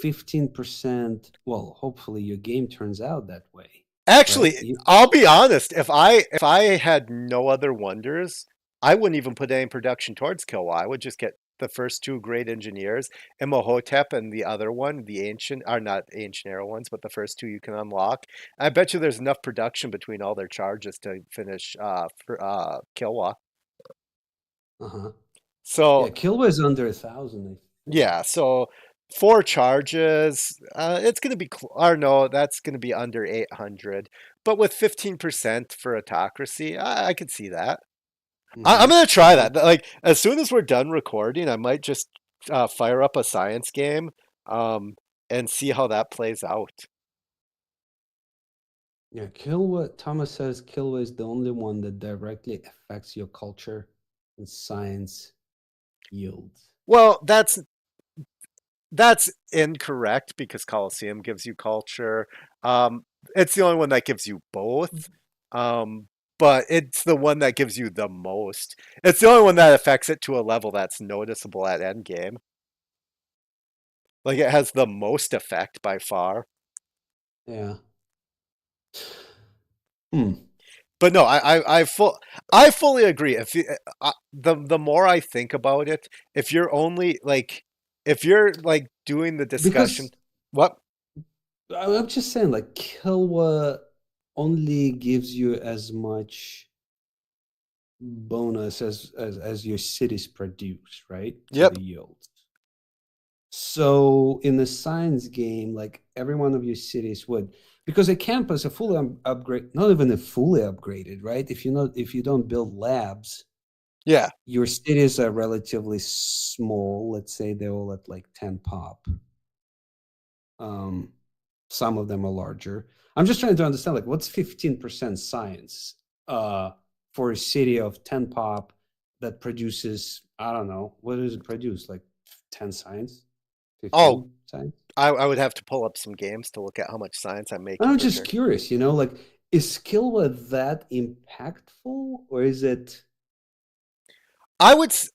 15%, well, hopefully your game turns out that way, Actually, right? You, I'll be honest. If I had no other wonders, I wouldn't even put any production towards Kilwa. I would just get the first two great engineers, Imhotep and the other one, the ancient, are not ancient era ones, but the first two you can unlock. I bet you there's enough production between all their charges to finish for Kilwa. uh-huh. So Yeah, Kilwa is under 1,000, I think. yeah, so four charges, it's gonna be or no, that's gonna be under 800. But with 15% for autocracy, I could see that. I'm Mm-hmm. gonna try Mm-hmm. that. Like as soon as we're done recording, I might just fire up a science game, um, and see how that plays out. Yeah, Kilwa, Thomas says Kilwa is the only one that directly affects your culture and science yields. Well, that's incorrect because Colosseum gives you culture. Um, it's the only one that gives you both. Um, but it's the one that gives you the most. It's the only one that affects it to a level that's noticeable at endgame. Like it has the most effect by far. Yeah. Hmm. But no, I fully agree. If you, the more I think about it, if you're only like if you're like doing the discussion, Because what? I'm just saying, like, Kilwa only gives you as much bonus as your cities produce, right? To Yep. the yields. So in the science game, like every one of your cities would, because a campus, a fully upgrade, not even a fully upgraded, right? If you don't build labs, Yeah. your cities are relatively small. Let's say they're all at like 10 pop. Um, some of them are larger. I'm just trying to understand, like, what's 15% science for a city of 10 pop that produces, I don't know, what does it produce? Like 10 science, Oh, 15 science? I would have to pull up some games to look at how much science I'm making I'm for just sure. curious, like, is Skillwa that impactful, or is it?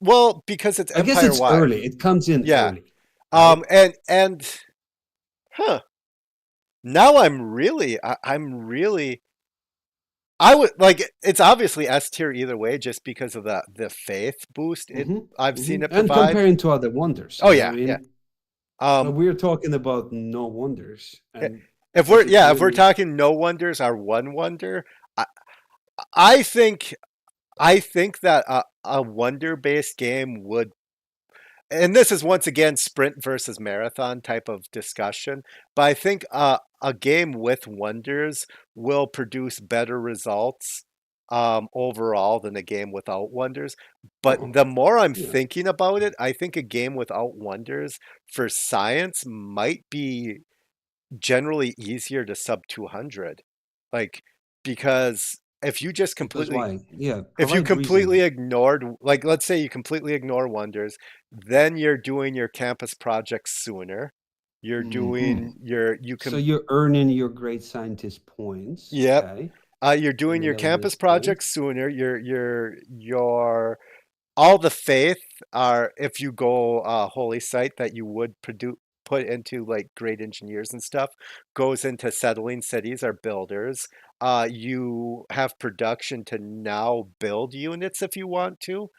Well, because it's I guess empire it's wide. early. It comes in Yeah. early, right? And huh. Now I'm really I would like it's obviously S tier either way just because of the faith boost I've seen it And provide. comparing to other wonders, Oh you know what yeah, I yeah. mean? But Um we're talking about no wonders, i- and if is we're it yeah, if we're really? talking no wonders are one wonder, I, I think I think that a wonder based game would, and this is once again sprint versus marathon type of discussion, but I think a game with wonders will produce better results overall than a game without wonders. But Oh, the more I'm yeah. thinking about it, I think a game without wonders for science might be generally easier to sub 200. Like, because if you just Because completely why? Yeah, if you provide completely reasoning. ignored, like, let's say you completely ignore wonders, then you're doing your campus projects sooner. You're Hmm. doing your, you So can, you're earning your great scientist points, yep. okay? You're doing Every your level campus gets points. projects sooner. Your all the faith are, if you go holy site that you would produce put into like great engineers and stuff, goes into settling cities or builders. You have production to now build units if you want to,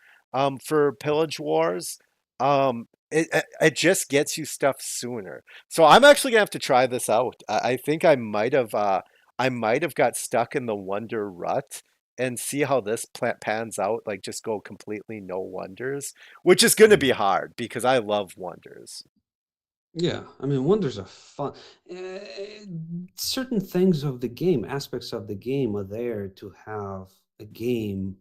for pillage wars. It just gets you stuff sooner. So I'm actually gonna have to try this out. I think I might have got stuck in the wonder rut and see how this plant pans out. Like just go completely no wonders, which is going to be Mm. hard because I love wonders. Yeah, I mean, wonders are fun. Uh, certain things of the game, aspects of the game, are there to have a game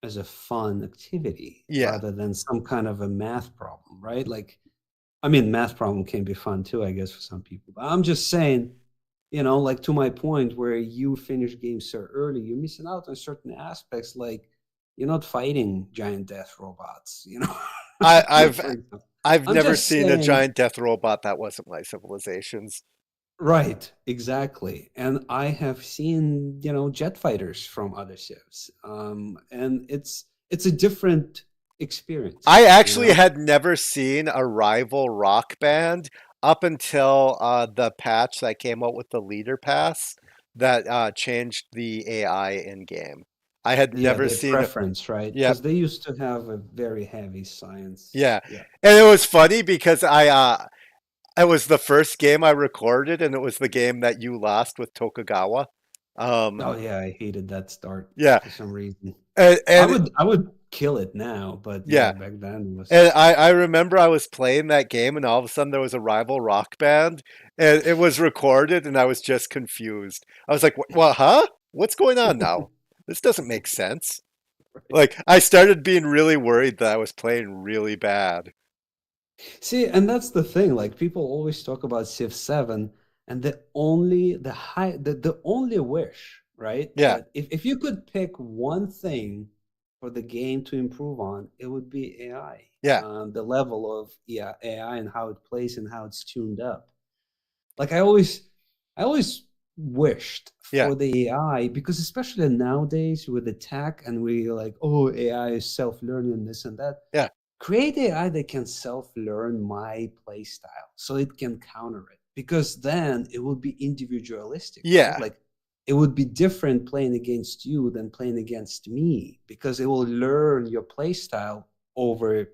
as a fun activity Yeah, rather than some kind of a math problem, right? Like, I mean, math problem can be fun too, I guess, for some people. But I'm just saying, like to my point where you finish games so early, you're missing out on certain aspects, like you're not fighting giant death robots, I, I've for example. I've I'm never just seen a saying, giant death robot that wasn't my civilizations. Right, exactly. And I have seen, jet fighters from other ships. And it's a different experience, I actually had never seen a rival rock band up until the patch that came out with the leader pass that changed the AI in game. I had Yeah, never their seen it. preference, right? Yep, Because they used to have a very heavy science. yeah, Yeah. and it was funny because it was the first game I recorded, and it was the game that you lost with Tokugawa. Oh yeah, I hated that start Yeah, for some reason. I and would I would kill it now, but yeah, yeah, back then it and was I remember I was playing that game, and all of a sudden there was a rival rock band, and it was recorded, and I was just confused. I was like, "Well, huh? What's going on now? This doesn't make sense." right. Like, I started being really worried that I was playing really bad. See, and that's the thing. Like people always talk about Civ 7, and the only wish, right? Yeah, That if you could pick one thing for the game to improve on, it would be AI. yeah, The level of, yeah, AI and how it plays and how it's tuned up. Like I always wished yeah, for the AI, because especially nowadays with the tech, and we like, oh, AI is self-learning and this and that. yeah, Create AI that can self-learn my play style so it can counter it, because then it would be individualistic, right? yeah, Like it would be different playing against you than playing against me, because it will learn your play style over,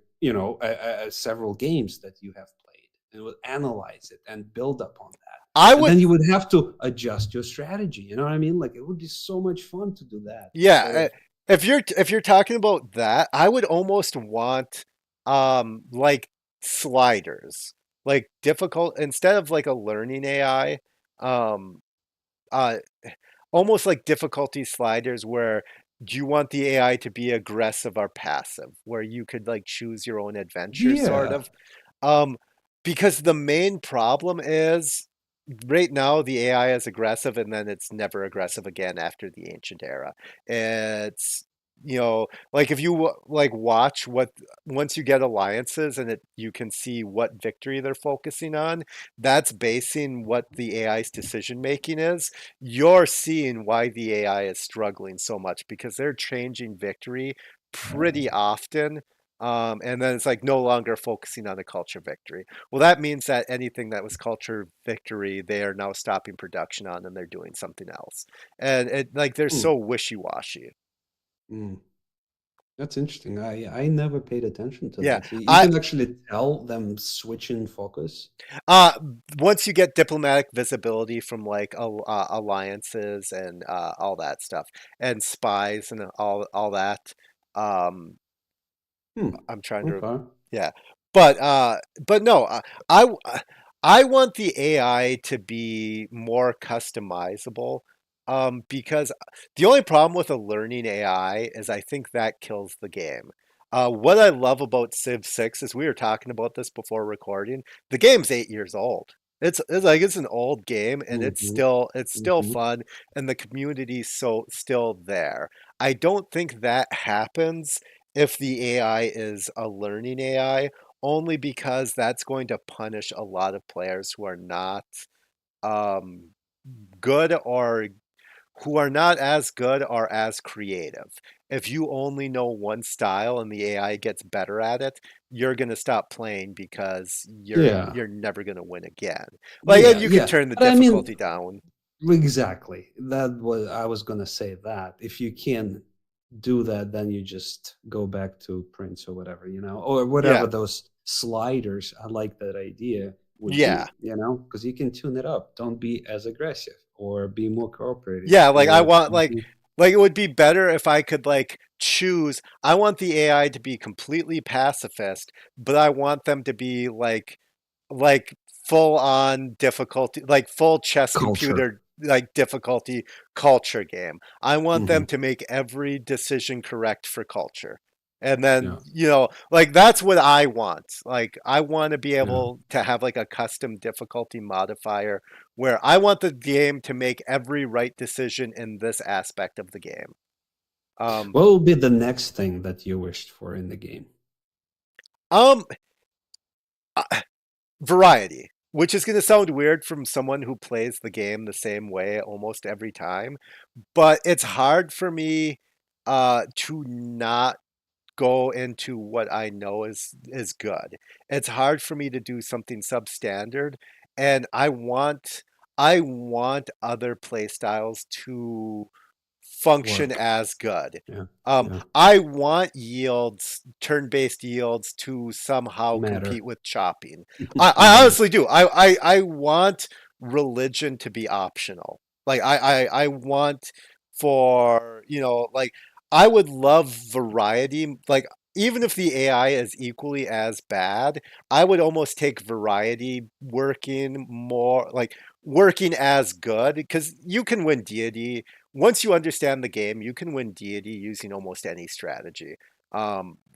several games that you have played, and it will analyze it and build upon that. I And would, then you would have to adjust your strategy. You know what I mean? Like it would be so much fun to do that yeah. instead of, If you're talking about that, I would almost want like sliders, like difficult instead of like a learning AI, um, uh, almost like difficulty sliders where do you want the AI to be aggressive or passive, where you could like choose your own adventure, sort yeah, of. Um, because the main problem is right now the AI is aggressive and then it's never aggressive again after the ancient era. It's like if you like watch what once you get alliances and you can see what victory they're focusing on, that's basing what the AI's decision making is. You're seeing why the AI is struggling so much because they're changing victory pretty often. And then it's like no longer focusing on a culture victory. Well, that means that anything that was culture victory, they are now stopping production on and they're doing something else. And it like they're hmm, so wishy-washy. hmm. That's interesting. I never paid attention to Yeah. that. So you I can actually tell them switch in focus. uh once you get diplomatic visibility from like alliances and all that stuff and spies and all that, um Hmm. I'm trying to, Okay. yeah, but no, I want the AI to be more customizable, because the only problem with a learning AI is I think that kills the game. What I love about Civ 6 is we were talking about this before recording. The game's 8 years old. It's like it's an old game and Hmm. it's still Hmm. fun and the community's so still there. I don't think that happens if the AI is a learning AI, only because that's going to punish a lot of players who are not um, good or who are not as good or as creative. If you only know one style and the AI gets better at it, you're going to stop playing because you're Yeah. you're never going to win again. Like, and Yeah. you could Yeah. turn the But I mean, difficulty down. exactly. That was I was gonna say that. If you can do that, then you just go back to Prince or whatever, or Yeah. whatever those sliders. I like that idea would Yeah. be, because you can tune it up. Don't be as aggressive, or be more cooperative, Yeah, like I or want like it would be better if I could like choose. I want the AI to be completely pacifist, but I want them to be like full on difficulty, like full chess culture. computer like difficulty culture game. I want Hmm. them to make every decision correct for culture. And then, Yeah. like that's what I want. Like I want to be Yeah. able to have like a custom difficulty modifier where I want the game to make every right decision in this aspect of the game. Um, What will be the next thing that you wished for in the game? um, uh, variety. which is going to sound weird from someone who plays the game the same way almost every time, but it's hard for me to not go into what I know is good. It's hard for me to do something substandard, and I want other play styles to function Work. as good. Yeah. Um, Yeah. I want yields, turn-based yields, to somehow Matter. compete with chopping. I Right. honestly do. I want religion to be optional. Like I want for, like I would love variety. Like even if the AI is equally as bad, I would almost take variety working more, like working as good, because you can win deity once you understand the game. You can win deity using almost any strategy,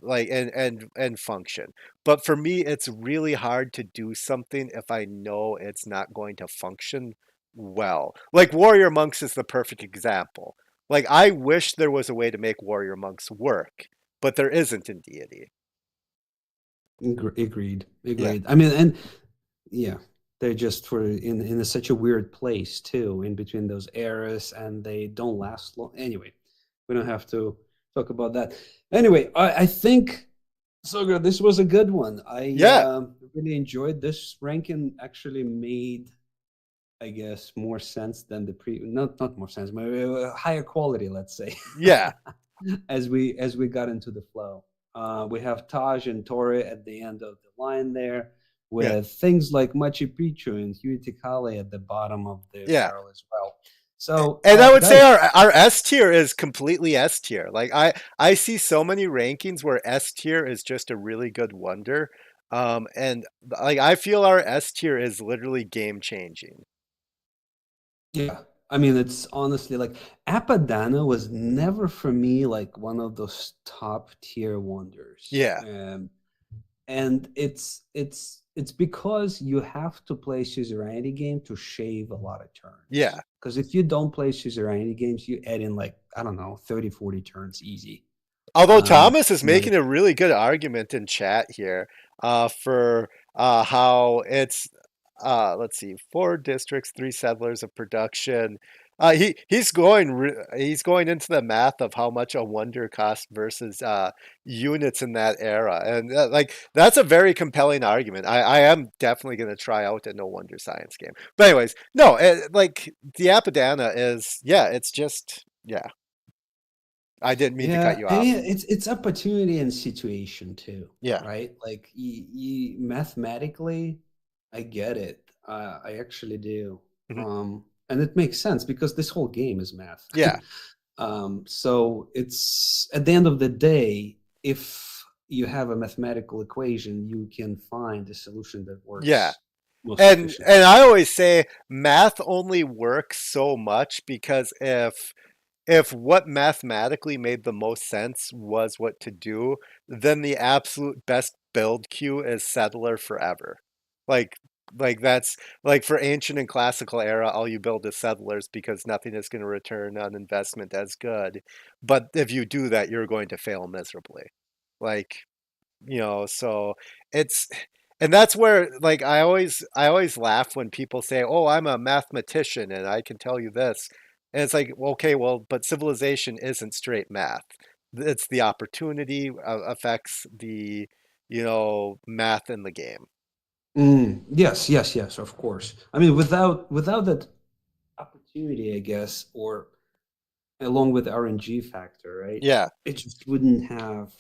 like and function. But for me, it's really hard to do something if I know it's not going to function well. Like warrior monks is the perfect example. Like I wish there was a way to make warrior monks work, but there isn't in deity. Agreed. Yeah, Agreed. I mean, and yeah, they're just for in such a weird place too, in between those eras, and they don't last long. Anyway, we don't have to talk about that. Anyway, I think so good. This was a good one. I yeah, really enjoyed this ranking. Actually, made I guess more sense than the pre. Not more sense, but higher quality. Let's say. yeah, As we got into the flow. We have Taj and Torre at the end of the line there, yeah. with things like Machu Picchu and Huiticale at the bottom of the Yeah. barrel as well. So, And I would say guys, our S tier is completely S tier. Like I see so many rankings where S tier is just a really good wonder. And like I feel our S tier is literally game changing. yeah, I mean, it's honestly like Apadana was never for me like one of those top tier wonders. Yeah. And it's because you have to play suzerainty game to shave a lot of Yeah. turns, because if you don't play suzerainty games, you add in like, I don't know, 30-40 turns easy. Although Thomas is Like, making a really good argument in chat here, for how it's, let's see, 4 districts, 3 settlers of production. He's going into the math of how much a wonder cost versus units in that era, and like that's a very compelling argument. I am definitely going to try out a no wonder science game. But anyways, no, like the Apadana is, yeah, it's just, yeah. I didn't mean to cut yeah, you and off. it's opportunity and situation too, Yeah. right? Like, mathematically, I get it. I actually do. Mhm. And it makes sense because this whole game is math. Yeah. So it's at the end of the day, if you have a mathematical equation, you can find a solution that Yeah. works most And efficiently. I always say math only works so much because if what mathematically made the most sense was what to do, then the absolute best build queue is settler forever. Like that's like for ancient and classical era, all you build is settlers because nothing is going to return on investment as good. But if you do that, you're going to fail miserably. Like, so it's, and that's where, like, I always laugh when people say, oh, I'm a mathematician and I can tell you this, and it's like, well, okay, well, but civilization isn't straight math. It's the opportunity affects the, math in the game. Yes, yes, yes, of course. I mean, without that opportunity, I guess, or along with RNG factor, right? Yeah. It just wouldn't have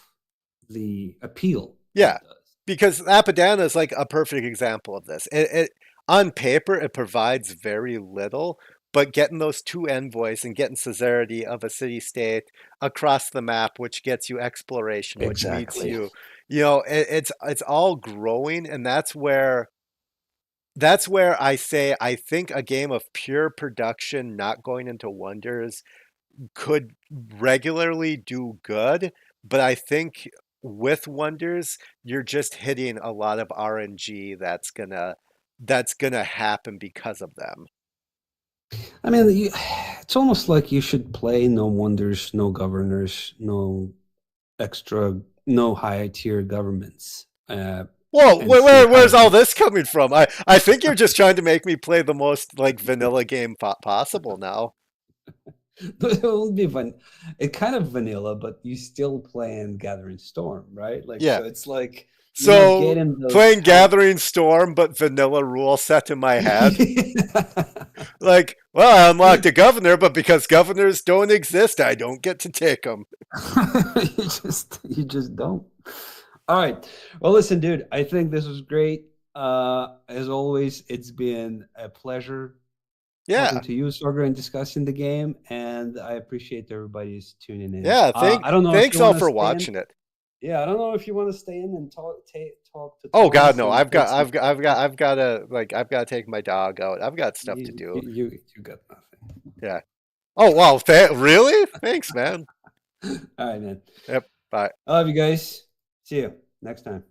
the appeal Yeah, it does. because Apadana is like a perfect example of this. It on paper it provides very little, but getting those 2 envoys and getting Caesarity of a city state across the map, which gets you exploration, which meets Exactly. you, it's all growing, and that's where I say I think a game of pure production, not going into wonders, could regularly do good, but I think with wonders, you're just hitting a lot of RNG that's gonna happen because of them. I mean, it's almost like you should play no wonders, no governors, no extra, no high tier governments. Whoa, and see how where's it all goes. this coming from? I think you're just trying to make me play the most like vanilla game possible now. It will be fun. It kind of vanilla, but you still playing Gathering Storm, right? Like, Yeah. so it's like you're not So getting those playing kind. Gathering Storm, but vanilla rule set in my head. Like, well, I unlocked a governor, but because governors don't exist, I don't get to take them. You just don't. All right. Well, listen, dude, I think this was great. As always, it's been a pleasure talking Yeah, to you, Sorger, and discussing the game. And I appreciate everybody's tuning in. yeah. I don't know if Thanks you all want to for stay in. watching it. Yeah, I don't know if you want to stay in and talk to Oh God, Thomas no! and take some. I've got to take my dog out. I've got stuff to do. You got nothing. Yeah. Oh wow! Really? Thanks, man. All right, man. Yep. Bye. I love you guys. See you next time.